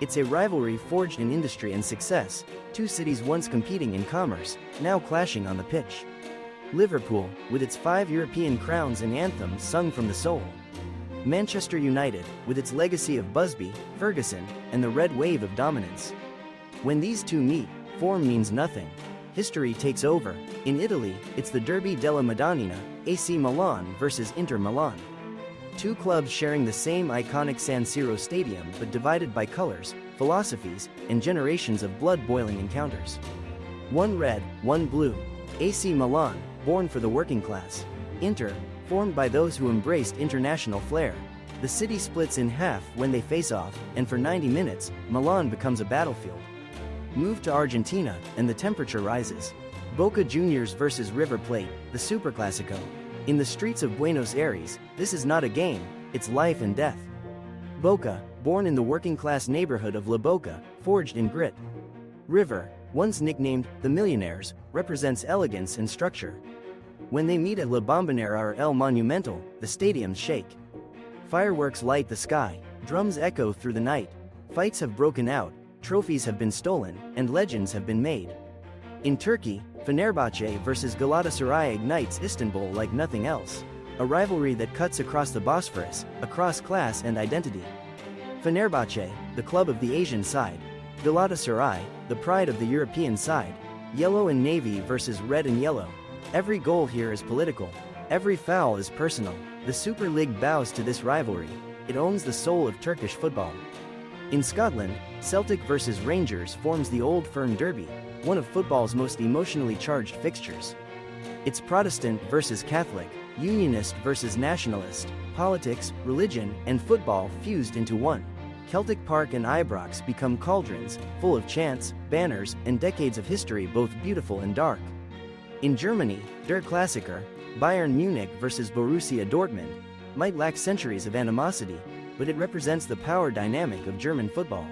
It's a rivalry forged in industry and success, two cities once competing in commerce, now clashing on the pitch. Liverpool, with its 5 European crowns and anthems sung from the soul. Manchester United, with its legacy of Busby, Ferguson, and the red wave of dominance. When these two meet, form means nothing. History takes over. In Italy, it's the Derby della Madonnina, AC Milan versus Inter Milan. Two clubs sharing the same iconic San Siro stadium but divided by colors, philosophies, and generations of blood-boiling encounters. One red, one blue. AC Milan, born for the working class. Inter, formed by those who embraced international flair. The city splits in half when they face off, and for 90 minutes, Milan becomes a battlefield. Move to Argentina, and the temperature rises. Boca Juniors versus River Plate, the Superclásico. In the streets of Buenos Aires, this is not a game, it's life and death. Boca, born in the working-class neighborhood of La Boca, forged in grit. River, once nicknamed the Millionaires, represents elegance and structure. When they meet at La Bombonera or El Monumental, the stadiums shake. Fireworks light the sky, drums echo through the night. Fights have broken out, trophies have been stolen, and legends have been made. In Turkey, Fenerbahce versus Galatasaray ignites Istanbul like nothing else. A rivalry that cuts across the Bosphorus, across class and identity. Fenerbahce, the club of the Asian side. Galatasaray, the pride of the European side. Yellow and navy versus red and yellow. Every goal here is political. Every foul is personal. The Super League bows to this rivalry. It owns the soul of Turkish football. In Scotland, Celtic versus Rangers forms the Old Firm Derby, one of football's most emotionally charged fixtures. It's Protestant versus Catholic, Unionist versus Nationalist, politics, religion, and football fused into one. Celtic Park and Ibrox become cauldrons, full of chants, banners, and decades of history both beautiful and dark. In Germany, Der Klassiker, Bayern Munich versus Borussia Dortmund, might lack centuries of animosity, but it represents the power dynamic of German football.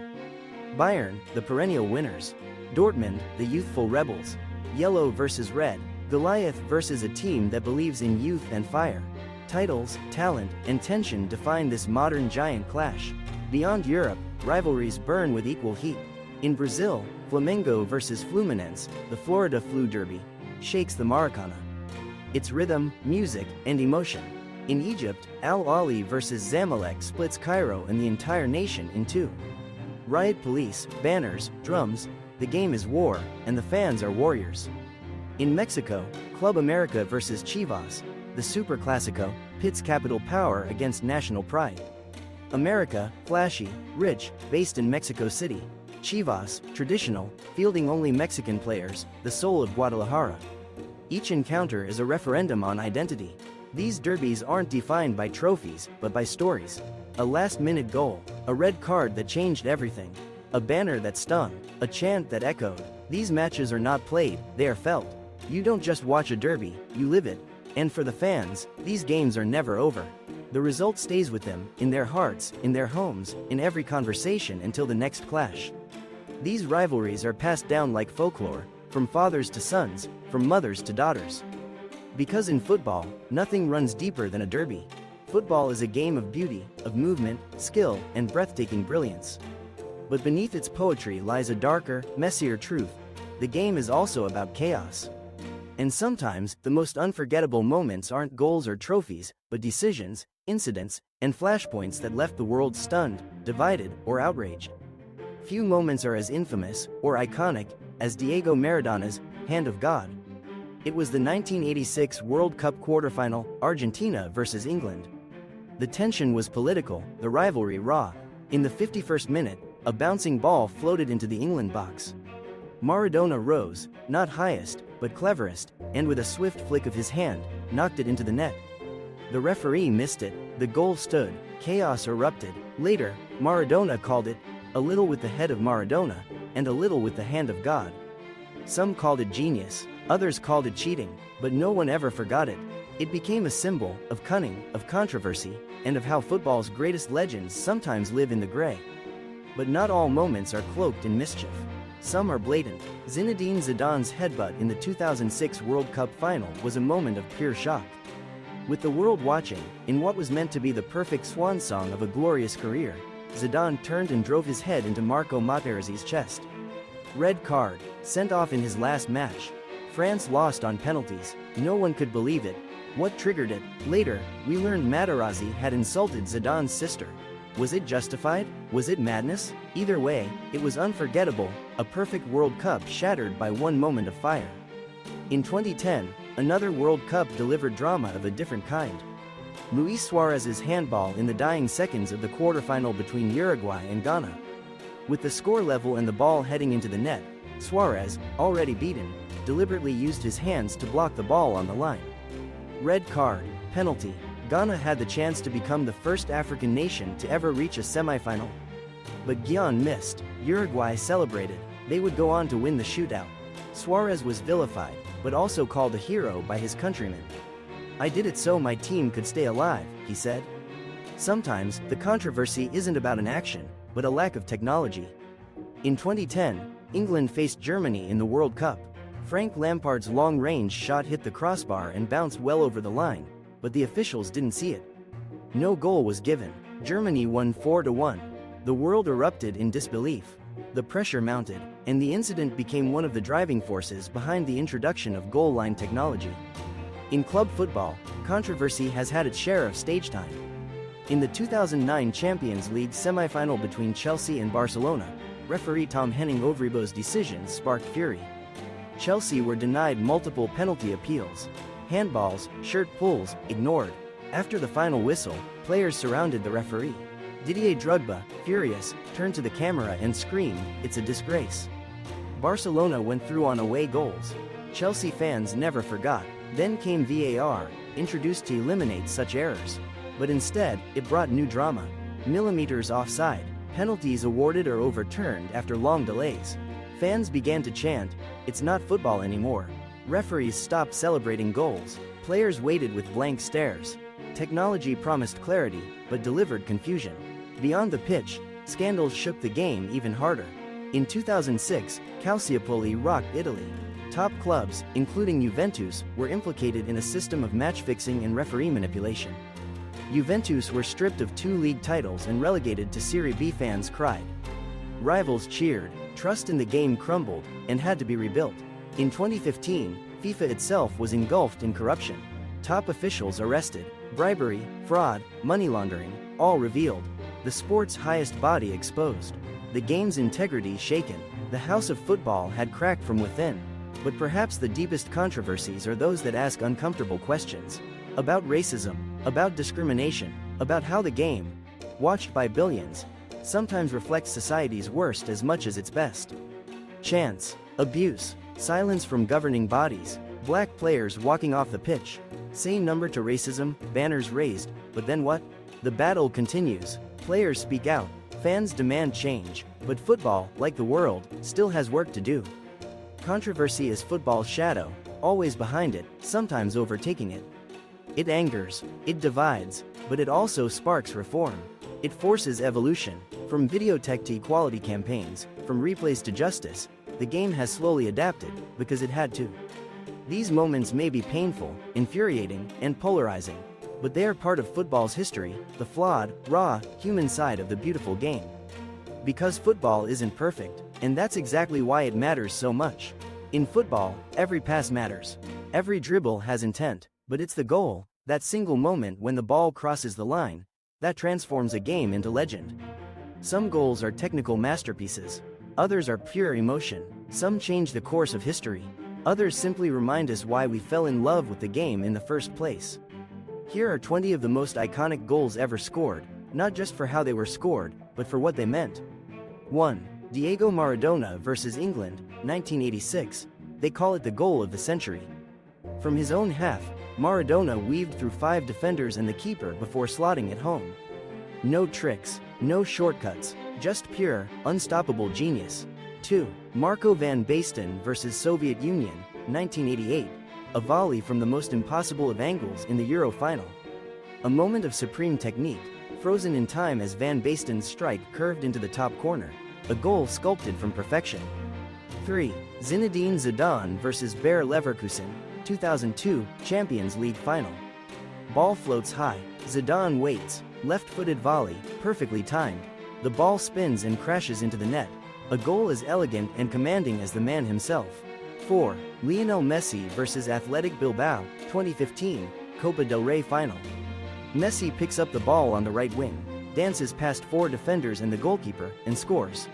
Bayern, the perennial winners. Dortmund, the youthful rebels. Yellow versus red, Goliath versus a team that believes in youth and fire. Titles, talent, and tension define this modern giant clash. Beyond Europe, rivalries burn with equal heat. In Brazil, Flamengo versus Fluminense, the Florida Flu Derby, shakes the Maracana. Its rhythm, music, and emotion. In Egypt, Al Ahly versus Zamalek splits Cairo and the entire nation in two. Riot police, banners, drums, the game is war, and the fans are warriors. In Mexico, Club America versus Chivas, the Superclásico, pits capital power against national pride. America, flashy, rich, based in Mexico City. Chivas, traditional, fielding only Mexican players, the soul of Guadalajara. Each encounter is a referendum on identity. These derbies aren't defined by trophies, but by stories. A last-minute goal, a red card that changed everything, a banner that stung, a chant that echoed. These matches are not played, they are felt. You don't just watch a derby, you live it. And for the fans, these games are never over. The result stays with them, in their hearts, in their homes, in every conversation until the next clash. These rivalries are passed down like folklore, from fathers to sons, from mothers to daughters. Because in football, nothing runs deeper than a derby. Football is a game of beauty, of movement, skill, and breathtaking brilliance. But beneath its poetry lies a darker, messier truth. The game is also about chaos. And sometimes, the most unforgettable moments aren't goals or trophies, but decisions, incidents, and flashpoints that left the world stunned, divided, or outraged. Few moments are as infamous, or iconic, as Diego Maradona's Hand of God. It was the 1986 World Cup quarterfinal, Argentina versus England. The tension was political, the rivalry raw. In the 51st minute, a bouncing ball floated into the England box. Maradona rose, not highest, but cleverest, and with a swift flick of his hand, knocked it into the net. The referee missed it, the goal stood, chaos erupted. Later, Maradona called it, a little with the head of Maradona, and a little with the hand of God. Some called it genius, others called it cheating, but no one ever forgot it. It became a symbol of cunning, of controversy, and of how football's greatest legends sometimes live in the gray. But not all moments are cloaked in mischief. Some are blatant. Zinedine Zidane's headbutt in the 2006 World Cup final was a moment of pure shock. With the world watching, in what was meant to be the perfect swan song of a glorious career, Zidane turned and drove his head into Marco Materazzi's chest. Red card, sent off in his last match. France lost on penalties. No one could believe it. What triggered it? Later, we learned Materazzi had insulted Zidane's sister. Was it justified? Was it madness? Either way, it was unforgettable, a perfect World Cup shattered by one moment of fire. In 2010, another World Cup delivered drama of a different kind. Luis Suarez's handball in the dying seconds of the quarterfinal between Uruguay and Ghana. With the score level and the ball heading into the net, Suarez, already beaten, deliberately used his hands to block the ball on the line. Red card, penalty. Ghana had the chance to become the first African nation to ever reach a semifinal. But Guyana missed. Uruguay celebrated. They would go on to win the shootout. Suarez was vilified, but also called a hero by his countrymen. "I did it so my team could stay alive," he said. Sometimes, the controversy isn't about an action, but a lack of technology. In 2010, England faced Germany in the World Cup. Frank Lampard's long-range shot hit the crossbar and bounced well over the line, but the officials didn't see it. No goal was given. Germany won 4-1. The world erupted in disbelief. The pressure mounted, and the incident became one of the driving forces behind the introduction of goal line technology. In club football, controversy has had its share of stage time. In the 2009 Champions League semi-final between Chelsea and Barcelona, referee Tom Henning-Ovrybo's decisions sparked fury. Chelsea were denied multiple penalty appeals. Handballs, shirt pulls, ignored. After the final whistle, players surrounded the referee. Didier Drogba, furious, turned to the camera and screamed, "It's a disgrace." Barcelona went through on away goals. Chelsea fans never forgot. Then came VAR, introduced to eliminate such errors. But instead, it brought new drama. Millimeters offside, penalties awarded or overturned after long delays. Fans began to chant, "It's not football anymore." Referees stopped celebrating goals. Players waited with blank stares. Technology promised clarity, but delivered confusion. Beyond the pitch, scandals shook the game even harder. In 2006, Calciopoli rocked Italy. Top clubs, including Juventus, were implicated in a system of match-fixing and referee manipulation. Juventus were stripped of 2 league titles and relegated to Serie B. Fans cried. Rivals cheered, trust in the game crumbled, and had to be rebuilt. In 2015, FIFA itself was engulfed in corruption. Top officials arrested, bribery, fraud, money laundering, all revealed. The sport's highest body exposed. The game's integrity shaken. The house of football had cracked from within. But perhaps the deepest controversies are those that ask uncomfortable questions. About racism, about discrimination, about how the game, watched by billions, sometimes reflects society's worst as much as its best. Chants, abuse, silence from governing bodies, black players walking off the pitch. Say number to racism, banners raised, but then what? The battle continues. Players speak out, fans demand change, but football, like the world, still has work to do. Controversy is football's shadow, always behind it, sometimes overtaking it. It angers, it divides, but it also sparks reform. It forces evolution. From videotech to equality campaigns, from replays to justice, the game has slowly adapted, because it had to. These moments may be painful, infuriating, and polarizing, but they are part of football's history, the flawed, raw, human side of the beautiful game. Because football isn't perfect, and that's exactly why it matters so much. In football, every pass matters. Every dribble has intent, but it's the goal, that single moment when the ball crosses the line, that transforms a game into legend. Some goals are technical masterpieces. Others are pure emotion. Some change the course of history. Others simply remind us why we fell in love with the game in the first place. Here are 20 of the most iconic goals ever scored, not just for how they were scored, but for what they meant. 1. Diego Maradona vs England, 1986. They call it the goal of the century. From his own half, Maradona weaved through 5 defenders and the keeper before slotting it home. No tricks, no shortcuts, just pure, unstoppable genius. 2. Marco van Basten vs Soviet Union, 1988. A volley from the most impossible of angles in the Euro final. A moment of supreme technique, frozen in time as Van Basten's strike curved into the top corner. A goal sculpted from perfection. 3. Zinedine Zidane vs Bayer Leverkusen, 2002, Champions League final. Ball floats high, Zidane waits, left-footed volley, perfectly timed. The ball spins and crashes into the net. A goal as elegant and commanding as the man himself. 4. Lionel Messi vs Athletic Bilbao, 2015, Copa del Rey final. Messi picks up the ball on the right wing, dances past 4 defenders and the goalkeeper, and scores.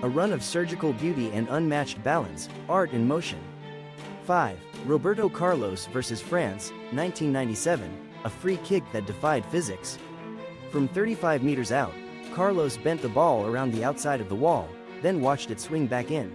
A run of surgical beauty and unmatched balance, art in motion. 5. Roberto Carlos vs France, 1997, a free kick that defied physics. From 35 meters out, Carlos bent the ball around the outside of the wall, then watched it swing back in.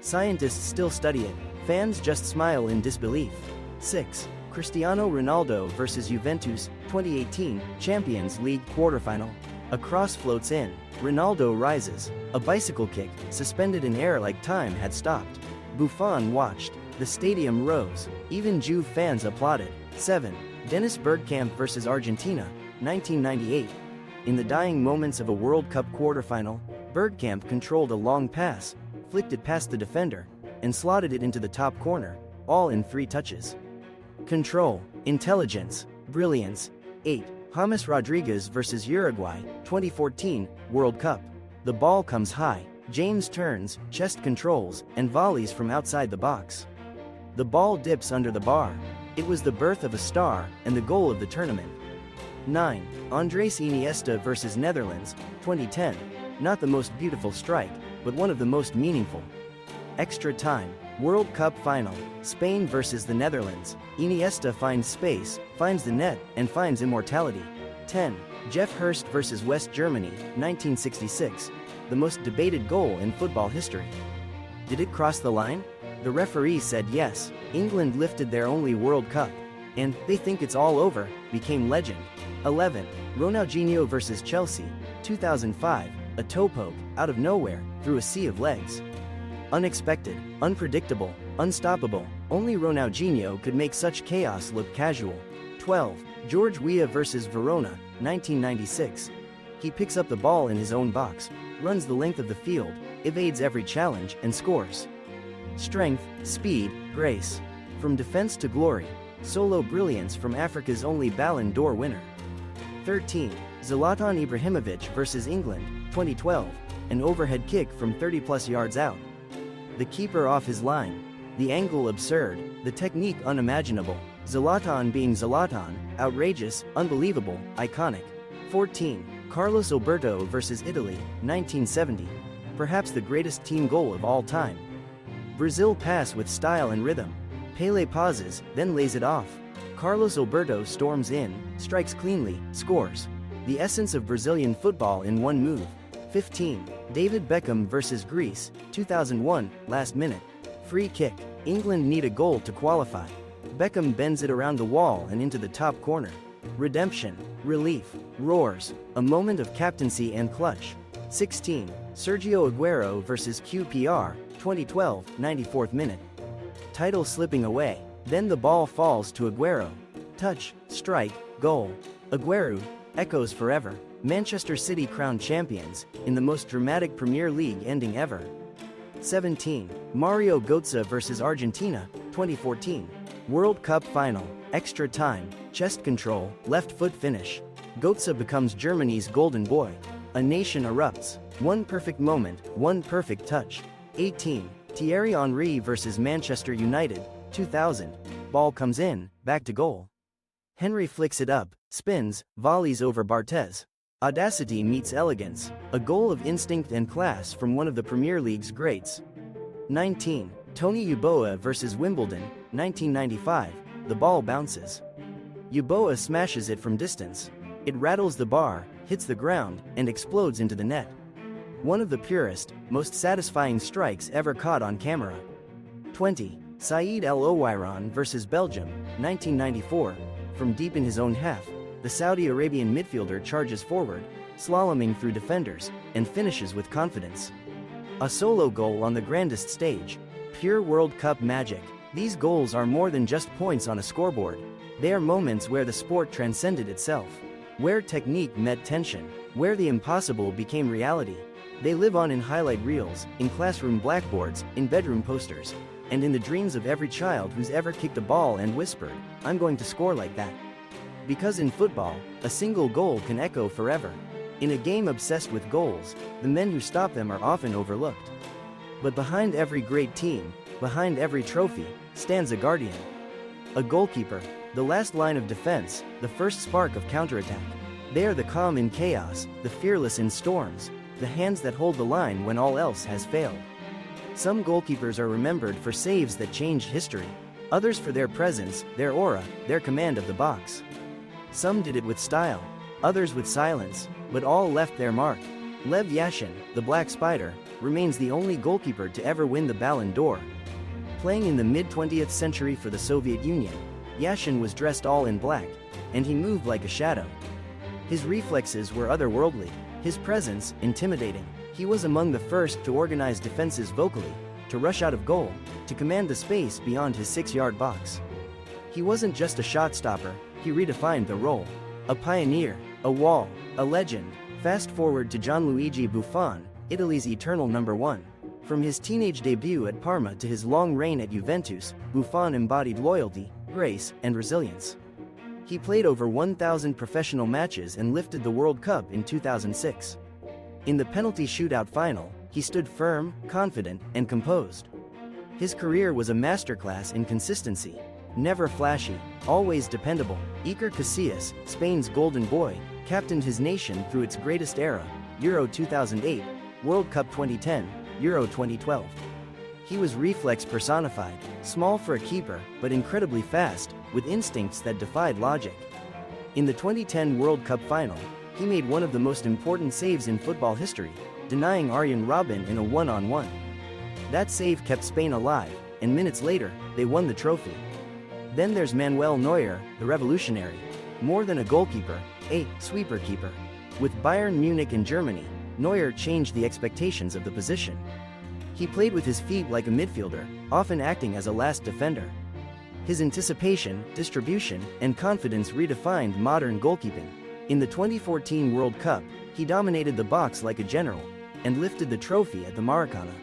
Scientists still study it, fans just smile in disbelief. 6. Cristiano Ronaldo vs Juventus, 2018, Champions League quarterfinal. A cross floats in, Ronaldo rises, a bicycle kick, suspended in air like time had stopped. Buffon watched, the stadium rose, even Juve fans applauded. 7. Dennis Bergkamp vs Argentina, 1998. In the dying moments of a World Cup quarterfinal, Bergkamp controlled a long pass, flicked it past the defender, and slotted it into the top corner, all in 3 touches. Control, intelligence, brilliance. 8. James Rodriguez vs Uruguay, 2014, World Cup. The ball comes high, James turns, chest controls, and volleys from outside the box. The ball dips under the bar. It was the birth of a star, and the goal of the tournament. 9. Andres Iniesta vs Netherlands, 2010. Not the most beautiful strike, but one of the most meaningful. Extra time, World Cup final, Spain vs the Netherlands. Iniesta finds space, finds the net, and finds immortality. 10. Jeff Hurst vs West Germany, 1966. The most debated goal in football history. Did it cross the line? The referee said yes. England lifted their only World Cup, and "they think it's all over" became legend. 11. Ronaldinho vs Chelsea, 2005. A toe poke, out of nowhere, through a sea of legs. Unexpected, unpredictable, unstoppable. Only Ronaldinho could make such chaos look casual. 12. George Weah vs Verona, 1996. He picks up the ball in his own box, runs the length of the field, evades every challenge, and scores. Strength, speed, grace. From defense to glory. Solo brilliance from Africa's only Ballon d'Or winner. 13. Zlatan Ibrahimovic vs England, 2012. An overhead kick from 30+ yards out. The keeper off his line. The angle absurd, the technique unimaginable. Zlatan being Zlatan, outrageous, unbelievable, iconic. 14. Carlos Alberto vs Italy, 1970. Perhaps the greatest team goal of all time. Brazil pass with style and rhythm. Pelé pauses, then lays it off. Carlos Alberto storms in, strikes cleanly, scores. The essence of Brazilian football in one move. 15. David Beckham vs Greece, 2001, last minute. Free kick. England need a goal to qualify. Beckham bends it around the wall and into the top corner. Redemption, relief, roars, a moment of captaincy and clutch. 16. Sergio Aguero vs QPR, 2012, 94th minute. Title slipping away, then the ball falls to Aguero. Touch, strike, goal. Aguero echoes forever. Manchester City crowned champions, in the most dramatic Premier League ending ever. 17. Mario Götze vs Argentina, 2014. World Cup Final, extra time, chest control, left foot finish. Götze becomes Germany's golden boy. A nation erupts. One perfect moment, one perfect touch. 18. Thierry Henry vs Manchester United, 2000. Ball comes in, back to goal. Henry flicks it up, spins, volleys over Barthez. Audacity meets elegance, a goal of instinct and class from one of the Premier League's greats. 19. Tony Yeboah vs Wimbledon, 1995. The ball bounces. Yeboah smashes it from distance. It rattles the bar, hits the ground, and explodes into the net. One of the purest, most satisfying strikes ever caught on camera. 20. Saeed El Owairan vs Belgium, 1994. From deep in his own half, the Saudi Arabian midfielder charges forward, slaloming through defenders, and finishes with confidence. A solo goal on the grandest stage. Pure World Cup magic. These goals are more than just points on a scoreboard. They are moments where the sport transcended itself, where technique met tension, where the impossible became reality. They live on in highlight reels, in classroom blackboards, in bedroom posters, and in the dreams of every child who's ever kicked a ball and whispered, "I'm going to score like that." Because in football, a single goal can echo forever. In a game obsessed with goals, the men who stop them are often overlooked. But behind every great team, behind every trophy, stands a guardian. A goalkeeper, the last line of defense, the first spark of counterattack. They are the calm in chaos, the fearless in storms, the hands that hold the line when all else has failed. Some goalkeepers are remembered for saves that changed history, others for their presence, their aura, their command of the box. Some did it with style, others with silence, but all left their mark. Lev Yashin, the Black Spider, remains the only goalkeeper to ever win the Ballon d'Or. Playing in the mid-20th century for the Soviet Union, Yashin was dressed all in black, and he moved like a shadow. His reflexes were otherworldly, his presence intimidating. He was among the first to organize defenses vocally, to rush out of goal, to command the space beyond his 6-yard box. He wasn't just a shot stopper, he redefined the role. A pioneer, a wall, a legend. Fast forward to Gianluigi Buffon, Italy's eternal number one. From his teenage debut at Parma to his long reign at Juventus, Buffon embodied loyalty, grace, and resilience. He played over 1,000 professional matches and lifted the World Cup in 2006. In the penalty shootout final, he stood firm, confident, and composed. His career was a masterclass in consistency. Never flashy, always dependable, Iker Casillas, Spain's golden boy, captained his nation through its greatest era, Euro 2008, World Cup 2010, Euro 2012. He was reflex personified, small for a keeper, but incredibly fast, with instincts that defied logic. In the 2010 World Cup final, he made one of the most important saves in football history, denying Arjen Robben in a one-on-one. That save kept Spain alive, and minutes later, they won the trophy. Then there's Manuel Neuer, the revolutionary. More than a goalkeeper, a sweeper keeper. With Bayern Munich and Germany, Neuer changed the expectations of the position. He played with his feet like a midfielder, often acting as a last defender. His anticipation, distribution, and confidence redefined modern goalkeeping. In the 2014 World Cup, he dominated the box like a general, and lifted the trophy at the Maracana.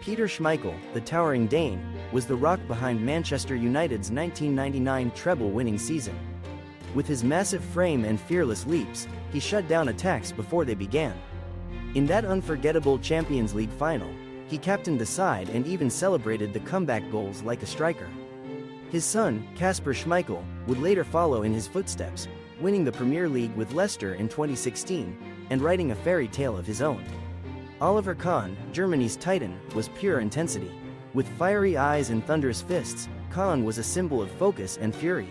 Peter Schmeichel, the towering Dane, was the rock behind Manchester United's 1999 treble-winning season. With his massive frame and fearless leaps, he shut down attacks before they began. In that unforgettable Champions League final, he captained the side and even celebrated the comeback goals like a striker. His son, Kasper Schmeichel, would later follow in his footsteps, winning the Premier League with Leicester in 2016, and writing a fairy tale of his own. Oliver Kahn, Germany's titan, was pure intensity. With fiery eyes and thunderous fists, Kahn was a symbol of focus and fury.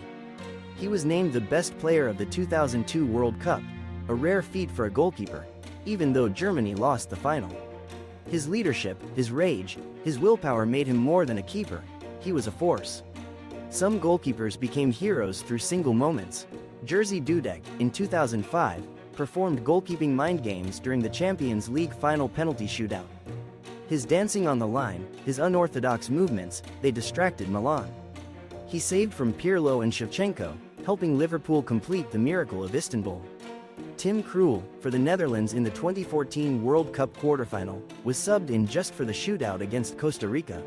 He was named the best player of the 2002 World Cup, a rare feat for a goalkeeper, even though Germany lost the final. His leadership, his rage, his willpower made him more than a keeper. He was a force. Some goalkeepers became heroes through single moments. Jerzy Dudek, in 2005, performed goalkeeping mind games during the Champions League final penalty shootout. His dancing on the line, his unorthodox movements, they distracted Milan. He saved from Pirlo and Shevchenko, helping Liverpool complete the miracle of Istanbul. Tim Krul, for the Netherlands in the 2014 World Cup quarterfinal, was subbed in just for the shootout against Costa Rica.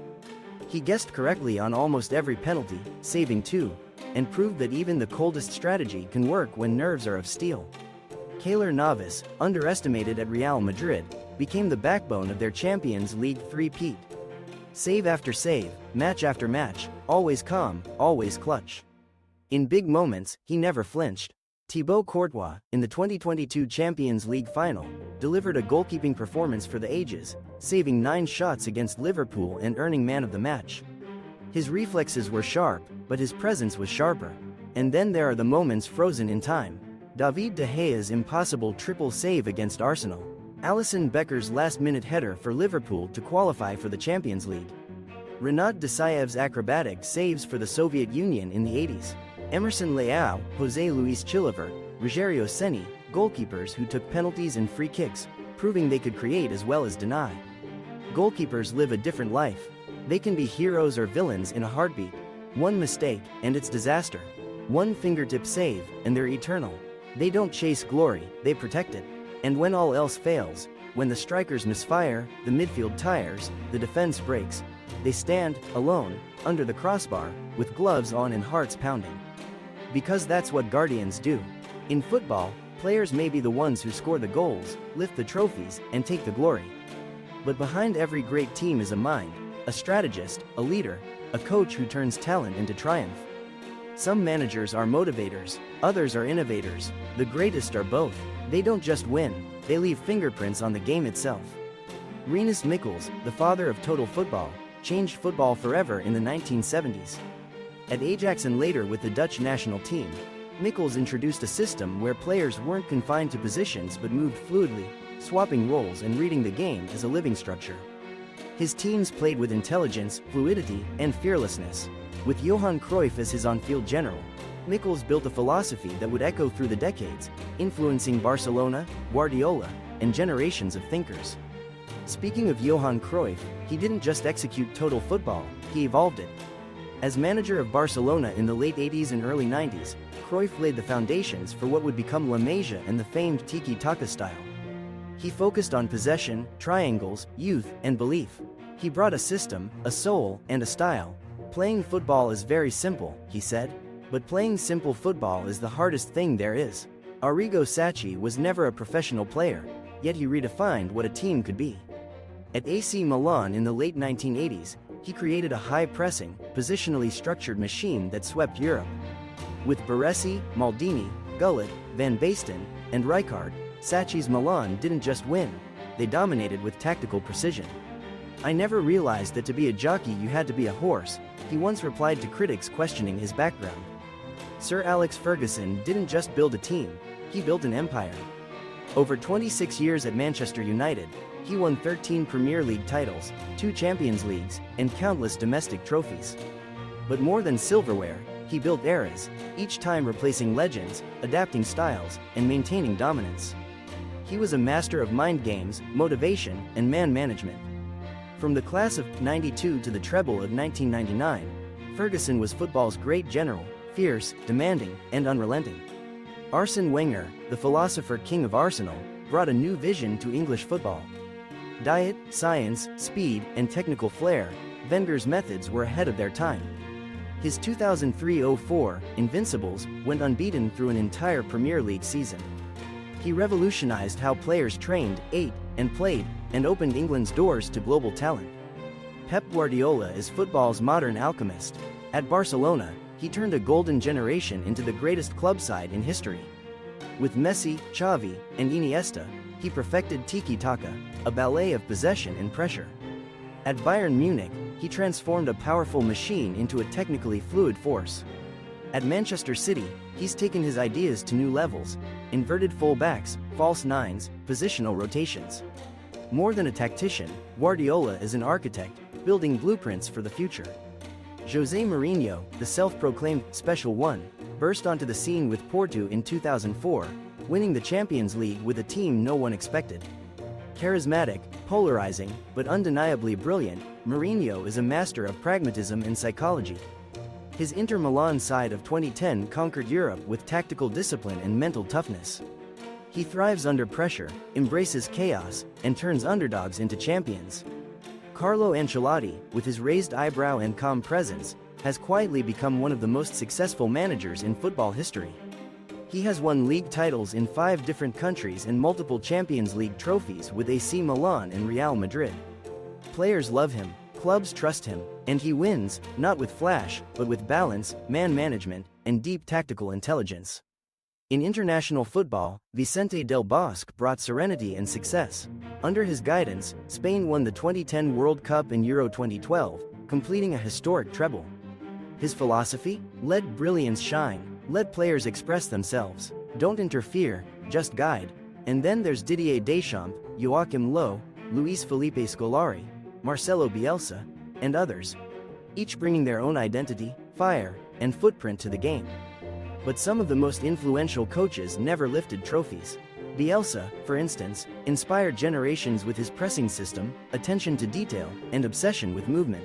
He guessed correctly on almost every penalty, saving 2, and proved that even the coldest strategy can work when nerves are of steel. Keylor Navas, underestimated at Real Madrid, became the backbone of their Champions League three-peat. Save after save, match after match, always calm, always clutch. In big moments, he never flinched. Thibaut Courtois, in the 2022 Champions League final, delivered a goalkeeping performance for the ages, saving 9 shots against Liverpool and earning man of the match. His reflexes were sharp, but his presence was sharper. And then there are the moments frozen in time. David De Gea's impossible triple save against Arsenal. Alisson Becker's last-minute header for Liverpool to qualify for the Champions League. Rinat Dusayev's acrobatic saves for the Soviet Union in the 80s. Emerson Leao, José Luis Chilavert, Rogerio Ceni, goalkeepers who took penalties and free kicks, proving they could create as well as deny. Goalkeepers live a different life. They can be heroes or villains in a heartbeat. One mistake, and it's disaster. One fingertip save, and they're eternal. They don't chase glory, they protect it. And when all else fails, when the strikers misfire, the midfield tires, the defense breaks, they stand, alone, under the crossbar, with gloves on and hearts pounding. Because that's what guardians do. In football, players may be the ones who score the goals, lift the trophies, and take the glory. But behind every great team is a mind, a strategist, a leader, a coach who turns talent into triumph. Some managers are motivators, others are innovators, the greatest are both. They don't just win, they leave fingerprints on the game itself. Rinus Michels, the father of total football, changed football forever in the 1970s. At Ajax and later with the Dutch national team, Michels introduced a system where players weren't confined to positions but moved fluidly, swapping roles and reading the game as a living structure. His teams played with intelligence, fluidity, and fearlessness. With Johan Cruyff as his on-field general, Michels built a philosophy that would echo through the decades, influencing Barcelona, Guardiola, and generations of thinkers. Speaking of Johan Cruyff, he didn't just execute total football, he evolved it. As manager of Barcelona in the late 80s and early 90s, Cruyff laid the foundations for what would become La Masia and the famed tiki-taka style. He focused on possession, triangles, youth, and belief. He brought a system, a soul, and a style. Playing football is very simple, he said, but playing simple football is the hardest thing there is. Arrigo Sacchi was never a professional player, yet he redefined what a team could be. At AC Milan in the late 1980s, he created a high-pressing, positionally structured machine that swept Europe. With Baresi, Maldini, Gullit, Van Basten, and Rijkaard, Sacchi's Milan didn't just win, they dominated with tactical precision. "I never realized that to be a jockey you had to be a horse," he once replied to critics questioning his background. Sir Alex Ferguson didn't just build a team, he built an empire. Over 26 years at Manchester United, he won 13 Premier League titles, 2 Champions Leagues, and countless domestic trophies. But more than silverware, he built eras, each time replacing legends, adapting styles, and maintaining dominance. He was a master of mind games, motivation, and man management. From the class of '92 to the treble of 1999, Ferguson was football's great general, fierce, demanding, and unrelenting. Arsene Wenger, the philosopher king of Arsenal, brought a new vision to English football. Diet, science, speed, and technical flair, Wenger's methods were ahead of their time. His 2003-04 Invincibles went unbeaten through an entire Premier League season. He revolutionized how players trained, ate, and played, and opened England's doors to global talent. Pep Guardiola is football's modern alchemist. At Barcelona, he turned a golden generation into the greatest club side in history. With Messi, Xavi, and Iniesta, he perfected tiki-taka, a ballet of possession and pressure. At Bayern Munich, he transformed a powerful machine into a technically fluid force. At Manchester City, he's taken his ideas to new levels: inverted full-backs, false nines, positional rotations. More than a tactician, Guardiola is an architect, building blueprints for the future. José Mourinho, the self-proclaimed Special One, burst onto the scene with Porto in 2004, winning the Champions League with a team no one expected. Charismatic, polarizing, but undeniably brilliant, Mourinho is a master of pragmatism and psychology. His Inter Milan side of 2010 conquered Europe with tactical discipline and mental toughness. He thrives under pressure, embraces chaos, and turns underdogs into champions. Carlo Ancelotti, with his raised eyebrow and calm presence, has quietly become one of the most successful managers in football history. He has won league titles in 5 different countries and multiple Champions League trophies with AC Milan and Real Madrid. Players love him, clubs trust him, and he wins, not with flash, but with balance, man management, and deep tactical intelligence. In international football, Vicente del Bosque brought serenity and success. Under his guidance, Spain won the 2010 World Cup and Euro 2012, completing a historic treble. His philosophy? Let brilliance shine. Let players express themselves. Don't interfere, just guide. And then there's Didier Deschamps, Joachim Löw, Luis Felipe Scolari, Marcelo Bielsa, and others, each bringing their own identity, fire, and footprint to the game. But some of the most influential coaches never lifted trophies. Bielsa, for instance, inspired generations with his pressing system, attention to detail, and obsession with movement.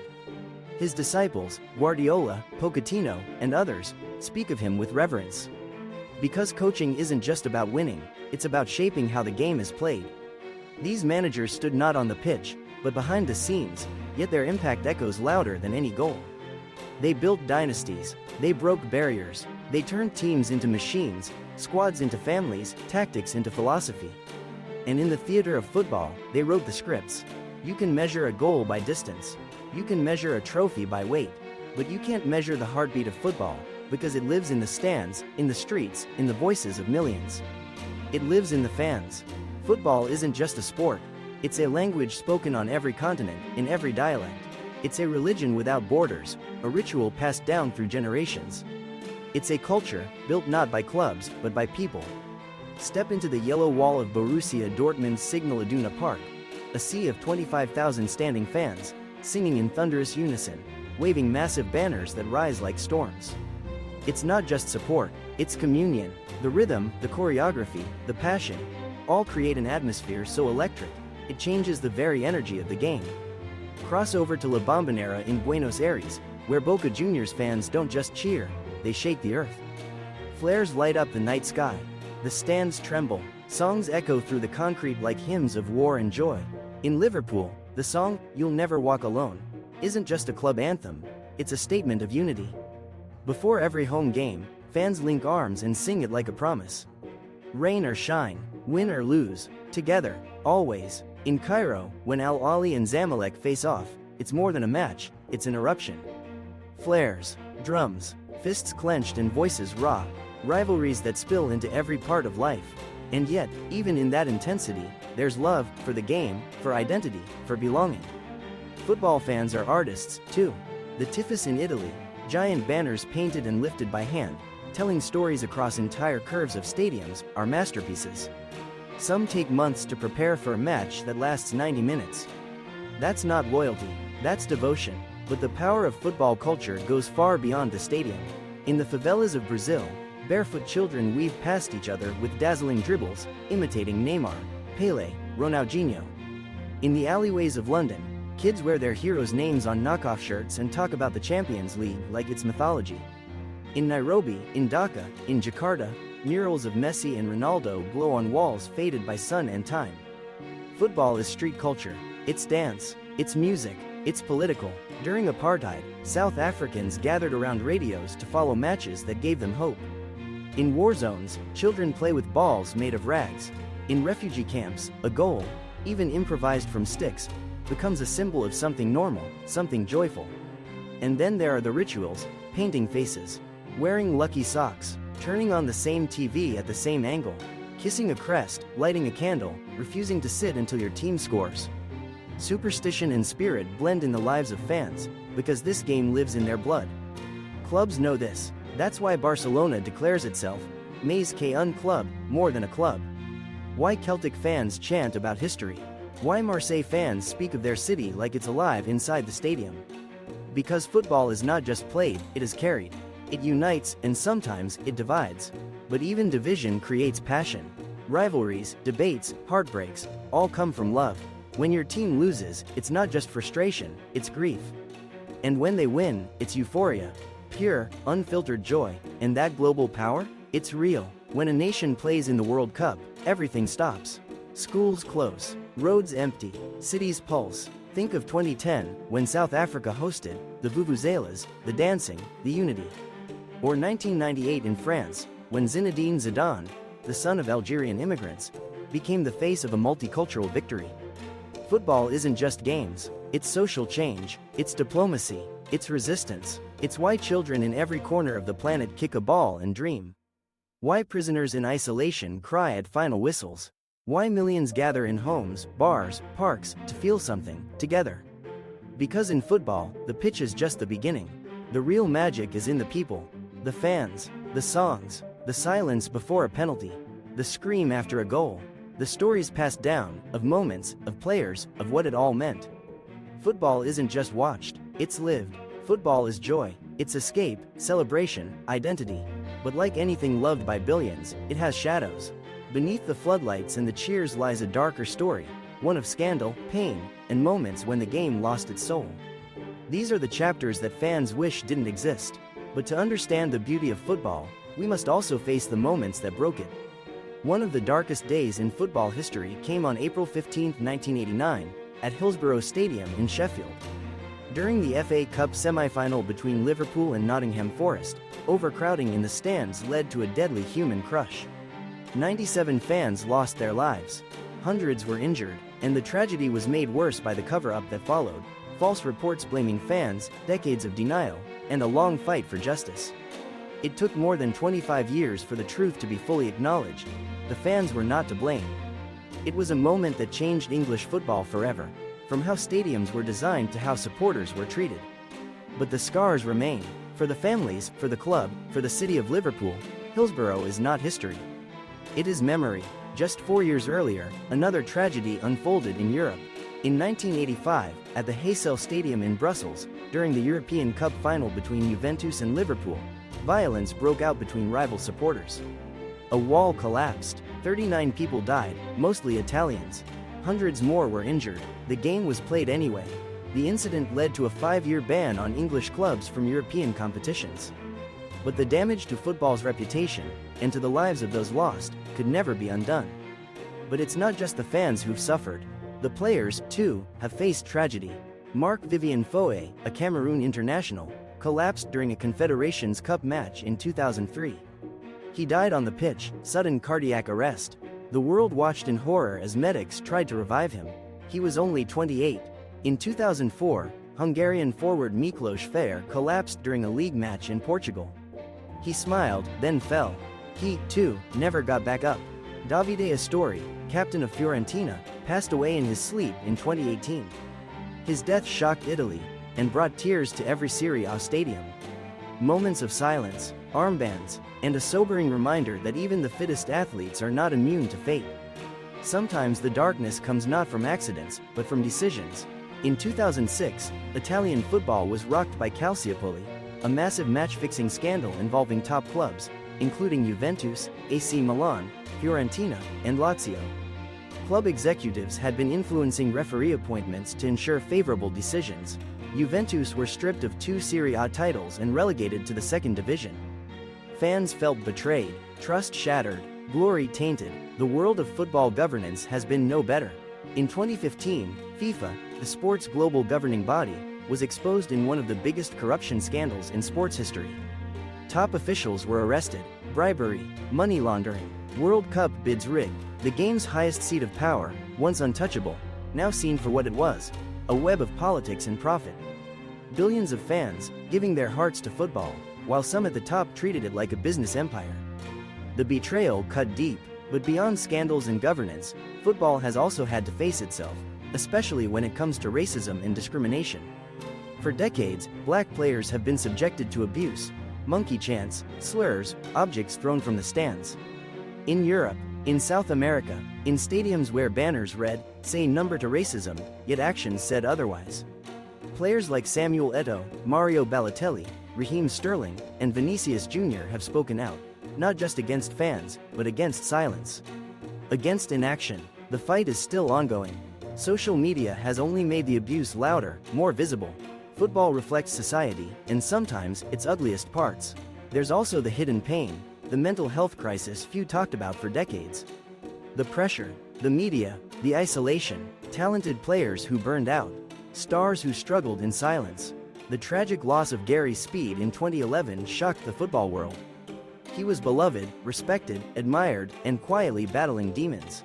His disciples, Guardiola, Pochettino, and others, speak of him with reverence. Because coaching isn't just about winning, it's about shaping how the game is played. These managers stood not on the pitch, but behind the scenes, yet their impact echoes louder than any goal. They built dynasties, they broke barriers, they turned teams into machines, squads into families, tactics into philosophy. And in the theater of football, they wrote the scripts. You can measure a goal by distance. You can measure a trophy by weight. But you can't measure the heartbeat of football, because it lives in the stands, in the streets, in the voices of millions. It lives in the fans. Football isn't just a sport. It's a language spoken on every continent, in every dialect. It's a religion without borders, a ritual passed down through generations. It's a culture, built not by clubs, but by people. Step into the yellow wall of Borussia Dortmund's Signal Iduna Park, a sea of 25,000 standing fans, singing in thunderous unison, waving massive banners that rise like storms. It's not just support, it's communion. The rhythm, the choreography, the passion, all create an atmosphere so electric, it changes the very energy of the game. Cross over to La Bombonera in Buenos Aires, where Boca Juniors fans don't just cheer, they shake the earth. Flares light up the night sky. The stands tremble. Songs echo through the concrete like hymns of war and joy. In Liverpool, the song, You'll Never Walk Alone, isn't just a club anthem, it's a statement of unity. Before every home game, fans link arms and sing it like a promise. Rain or shine, win or lose, together, always. In Cairo, when Al Ahly and Zamalek face off, it's more than a match, it's an eruption. Flares, drums, fists clenched and voices raw, rivalries that spill into every part of life. And yet, even in that intensity, there's love, for the game, for identity, for belonging. Football fans are artists, too. The Tifos in Italy, giant banners painted and lifted by hand, telling stories across entire curves of stadiums, are masterpieces. Some take months to prepare for a match that lasts 90 minutes. That's not loyalty, that's devotion. But the power of football culture goes far beyond the stadium. In the favelas of Brazil, barefoot children weave past each other with dazzling dribbles, imitating Neymar, Pelé, Ronaldinho. In the alleyways of London, kids wear their heroes' names on knockoff shirts and talk about the Champions League like it's mythology. In Nairobi, in Dhaka, in Jakarta, murals of Messi and Ronaldo glow on walls faded by sun and time. Football is street culture. It's dance, it's music, it's political. During apartheid, South Africans gathered around radios to follow matches that gave them hope. In war zones, children play with balls made of rags. In refugee camps, a goal, even improvised from sticks, becomes a symbol of something normal, something joyful. And then there are the rituals, painting faces, wearing lucky socks, turning on the same TV at the same angle, kissing a crest, lighting a candle, refusing to sit until your team scores. Superstition and spirit blend in the lives of fans, because this game lives in their blood. Clubs know this. That's why Barcelona declares itself, mais qu'un club, more than a club. Why Celtic fans chant about history. Why Marseille fans speak of their city like it's alive inside the stadium. Because football is not just played, it is carried. It unites, and sometimes, it divides. But even division creates passion. Rivalries, debates, heartbreaks, all come from love. When your team loses, it's not just frustration, it's grief. And when they win, it's euphoria. Pure, unfiltered joy. And that global power? It's real. When a nation plays in the World Cup, everything stops. Schools close, roads empty, cities pulse. Think of 2010, when South Africa hosted the vuvuzelas, the dancing, the unity. Or 1998 in France, when Zinedine Zidane, the son of Algerian immigrants, became the face of a multicultural victory. Football isn't just games, it's social change, it's diplomacy, it's resistance, it's why children in every corner of the planet kick a ball and dream. Why prisoners in isolation cry at final whistles. Why millions gather in homes, bars, parks, to feel something, together. Because in football, the pitch is just the beginning. The real magic is in the people, the fans, the songs, the silence before a penalty, the scream after a goal, the stories passed down, of moments, of players, of what it all meant. Football isn't just watched, it's lived. Football is joy, it's escape, celebration, identity. But like anything loved by billions, it has shadows. Beneath the floodlights and the cheers lies a darker story, one of scandal, pain, and moments when the game lost its soul. These are the chapters that fans wish didn't exist. But to understand the beauty of football, we must also face the moments that broke it. One of the darkest days in football history came on April 15, 1989, at Hillsborough Stadium in Sheffield. During the FA Cup semi-final between Liverpool and Nottingham Forest, overcrowding in the stands led to a deadly human crush. 97 fans lost their lives. Hundreds were injured, and the tragedy was made worse by the cover-up that followed, false reports blaming fans, decades of denial, and a long fight for justice. It took more than 25 years for the truth to be fully acknowledged. The fans were not to blame. It was a moment that changed English football forever, from how stadiums were designed to how supporters were treated. But the scars remain. For the families, for the club, for the city of Liverpool, Hillsborough is not history. It is memory. Just 4 years earlier, another tragedy unfolded in Europe. In 1985, at the Heysel Stadium in Brussels, during the European Cup final between Juventus and Liverpool, violence broke out between rival supporters. A wall collapsed. 39 people died, mostly Italians. Hundreds more were injured. The game was played anyway. The incident led to a 5-year ban on English clubs from European competitions. But the damage to football's reputation, and to the lives of those lost, could never be undone. But it's not just the fans who've suffered. The players, too, have faced tragedy. Marc-Vivien Foé, a Cameroon international, collapsed during a Confederations Cup match in 2003. He died on the pitch, sudden cardiac arrest. The world watched in horror as medics tried to revive him. He was only 28. In 2004, Hungarian forward Miklos Fér collapsed during a league match in Portugal. He smiled, then fell. He, too, never got back up. Davide Astori, captain of Fiorentina, passed away in his sleep in 2018. His death shocked Italy, and brought tears to every Serie A stadium. Moments of silence, armbands, and a sobering reminder that even the fittest athletes are not immune to fate. Sometimes the darkness comes not from accidents, but from decisions. In 2006, Italian football was rocked by Calciopoli, a massive match-fixing scandal involving top clubs, including Juventus, AC Milan, Fiorentina, and Lazio. Club executives had been influencing referee appointments to ensure favorable decisions. Juventus were stripped of 2 Serie A titles and relegated to the second division. Fans felt betrayed, trust shattered, glory tainted. The world of football governance has been no better. In 2015, FIFA, the sport's global governing body, was exposed in one of the biggest corruption scandals in sports history. Top officials were arrested. Bribery, money laundering, World Cup bids rigged. The game's highest seat of power, once untouchable, now seen for what it was, a web of politics and profit. Billions of fans, giving their hearts to football, while some at the top treated it like a business empire. The betrayal cut deep, but beyond scandals and governance, football has also had to face itself, especially when it comes to racism and discrimination. For decades, black players have been subjected to abuse, monkey chants, slurs, objects thrown from the stands. In Europe, in South America, in stadiums where banners read, "Say number to racism," yet actions said otherwise. Players like Samuel Eto'o, Mario Balotelli, Raheem Sterling, and Vinicius Jr. have spoken out, not just against fans, but against silence. Against inaction. The fight is still ongoing. Social media has only made the abuse louder, more visible. Football reflects society, and sometimes its ugliest parts. There's also the hidden pain, the mental health crisis few talked about for decades. The pressure, the media, the isolation, talented players who burned out. Stars who struggled in silence. The tragic loss of Gary Speed in 2011 shocked the football world. He was beloved, respected, admired, and quietly battling demons.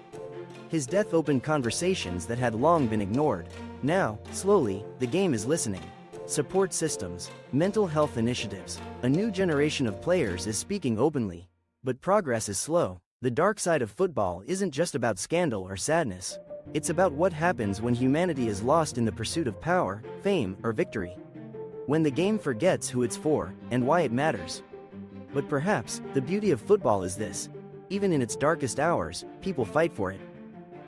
His death opened conversations that had long been ignored. Now, slowly, the game is listening. Support systems, mental health initiatives, a new generation of players is speaking openly. But progress is slow. The dark side of football isn't just about scandal or sadness. It's about what happens when humanity is lost in the pursuit of power, fame, or victory. When the game forgets who it's for, and why it matters. But perhaps, the beauty of football is this. Even in its darkest hours, people fight for it.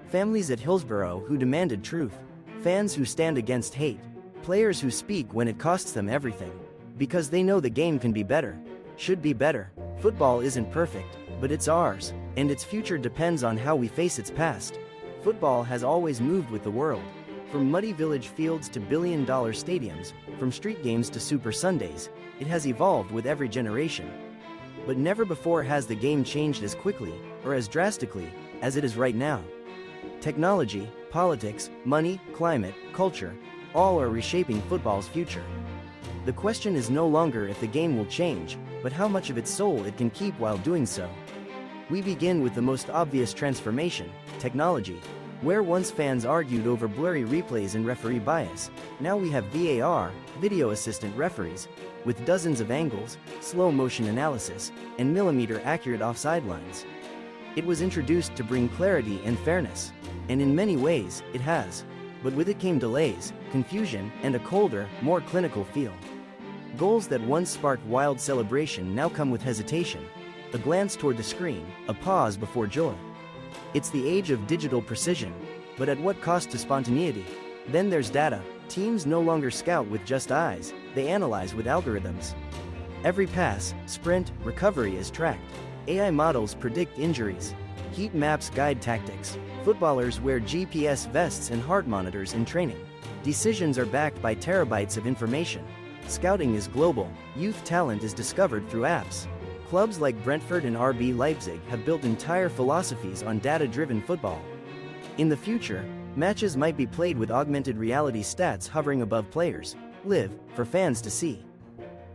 Families at Hillsborough who demanded truth. Fans who stand against hate. Players who speak when it costs them everything. Because they know the game can be better. Should be better. Football isn't perfect, but it's ours, and its future depends on how we face its past. Football has always moved with the world. From muddy village fields to billion-dollar stadiums, from street games to Super Sundays, it has evolved with every generation. But never before has the game changed as quickly, or as drastically, as it is right now. Technology, politics, money, climate, culture, all are reshaping football's future. The question is no longer if the game will change, but how much of its soul it can keep while doing so. We begin with the most obvious transformation, technology. Where once fans argued over blurry replays and referee bias, now we have VAR, video assistant referees, with dozens of angles, slow motion analysis, and millimeter-accurate offside lines. It was introduced to bring clarity and fairness, and in many ways, it has. But with it came delays, confusion, and a colder, more clinical feel. Goals that once sparked wild celebration now come with hesitation, a glance toward the screen, a pause before joy. It's the age of digital precision, but at what cost to spontaneity? Then there's data. Teams no longer scout with just eyes, they analyze with algorithms. Every pass, sprint, recovery is tracked. AI models predict injuries. Heat maps guide tactics. Footballers wear GPS vests and heart monitors in training. Decisions are backed by terabytes of information. Scouting is global. Youth talent is discovered through apps. Clubs like Brentford and RB Leipzig have built entire philosophies on data-driven football. In the future, matches might be played with augmented reality stats hovering above players, live, for fans to see.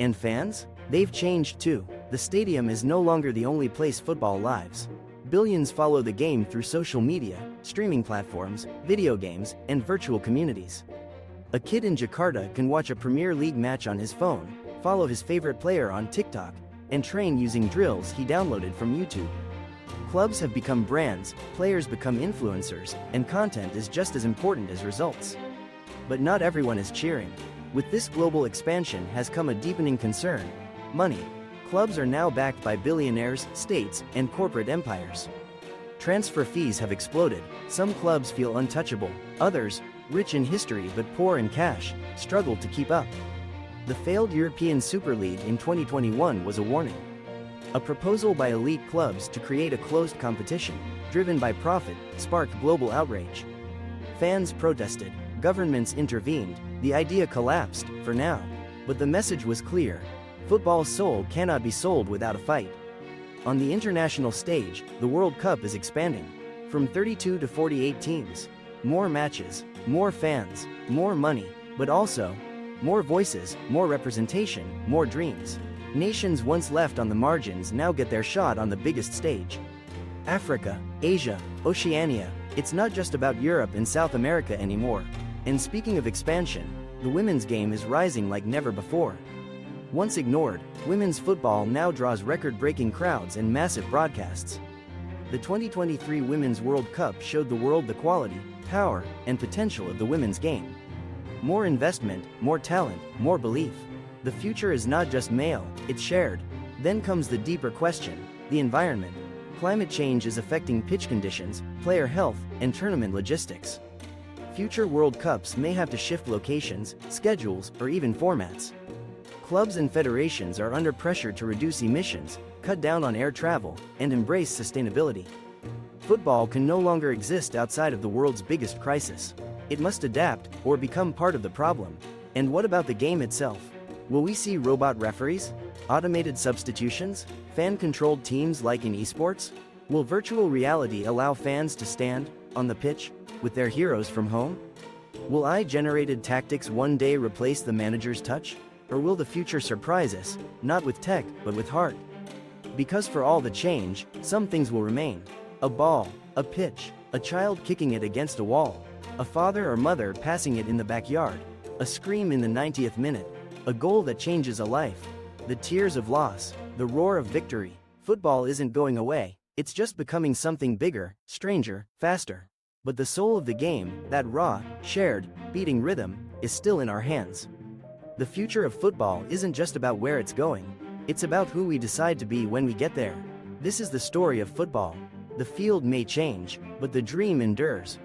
And fans? They've changed too. The stadium is no longer the only place football lives. Billions follow the game through social media, streaming platforms, video games, and virtual communities. A kid in Jakarta can watch a Premier League match on his phone, follow his favorite player on TikTok, and train using drills he downloaded from YouTube. Clubs have become brands, players become influencers, and content is just as important as results. But not everyone is cheering. With this global expansion has come a deepening concern: money. Clubs are now backed by billionaires, states, and corporate empires. Transfer fees have exploded. Some clubs feel untouchable. Others, rich in history but poor in cash, struggle to keep up. The failed European Super League in 2021 was a warning. A proposal by elite clubs to create a closed competition, driven by profit, sparked global outrage. Fans protested, governments intervened, the idea collapsed, for now. But the message was clear: football's soul cannot be sold without a fight. On the international stage, the World Cup is expanding. From 32 to 48 teams. More matches, more fans, more money, but also more voices, more representation, more dreams. Nations once left on the margins now get their shot on the biggest stage. Africa, Asia, Oceania, it's not just about Europe and South America anymore. And speaking of expansion, the women's game is rising like never before. Once ignored, women's football now draws record-breaking crowds and massive broadcasts. The 2023 Women's World Cup showed the world the quality, power, and potential of the women's game. More investment, more talent, more belief. The future is not just male, it's shared. Then comes the deeper question: the environment. Climate change is affecting pitch conditions, player health, and tournament logistics. Future World Cups may have to shift locations, schedules, or even formats. Clubs and federations are under pressure to reduce emissions, cut down on air travel, and embrace sustainability. Football can no longer exist outside of the world's biggest crisis. It must adapt, or become part of the problem. And what about the game itself? Will we see robot referees? Automated substitutions? Fan-controlled teams like in esports? Will virtual reality allow fans to stand, on the pitch, with their heroes from home? Will AI-generated tactics one day replace the manager's touch? Or will the future surprise us, not with tech, but with heart? Because for all the change, some things will remain. A ball, a pitch, a child kicking it against a wall, a father or mother passing it in the backyard, a scream in the 90th minute, a goal that changes a life, the tears of loss, the roar of victory. Football isn't going away, it's just becoming something bigger, stranger, faster. But the soul of the game, that raw, shared, beating rhythm, is still in our hands. The future of football isn't just about where it's going, it's about who we decide to be when we get there. This is the story of football. The field may change, but the dream endures.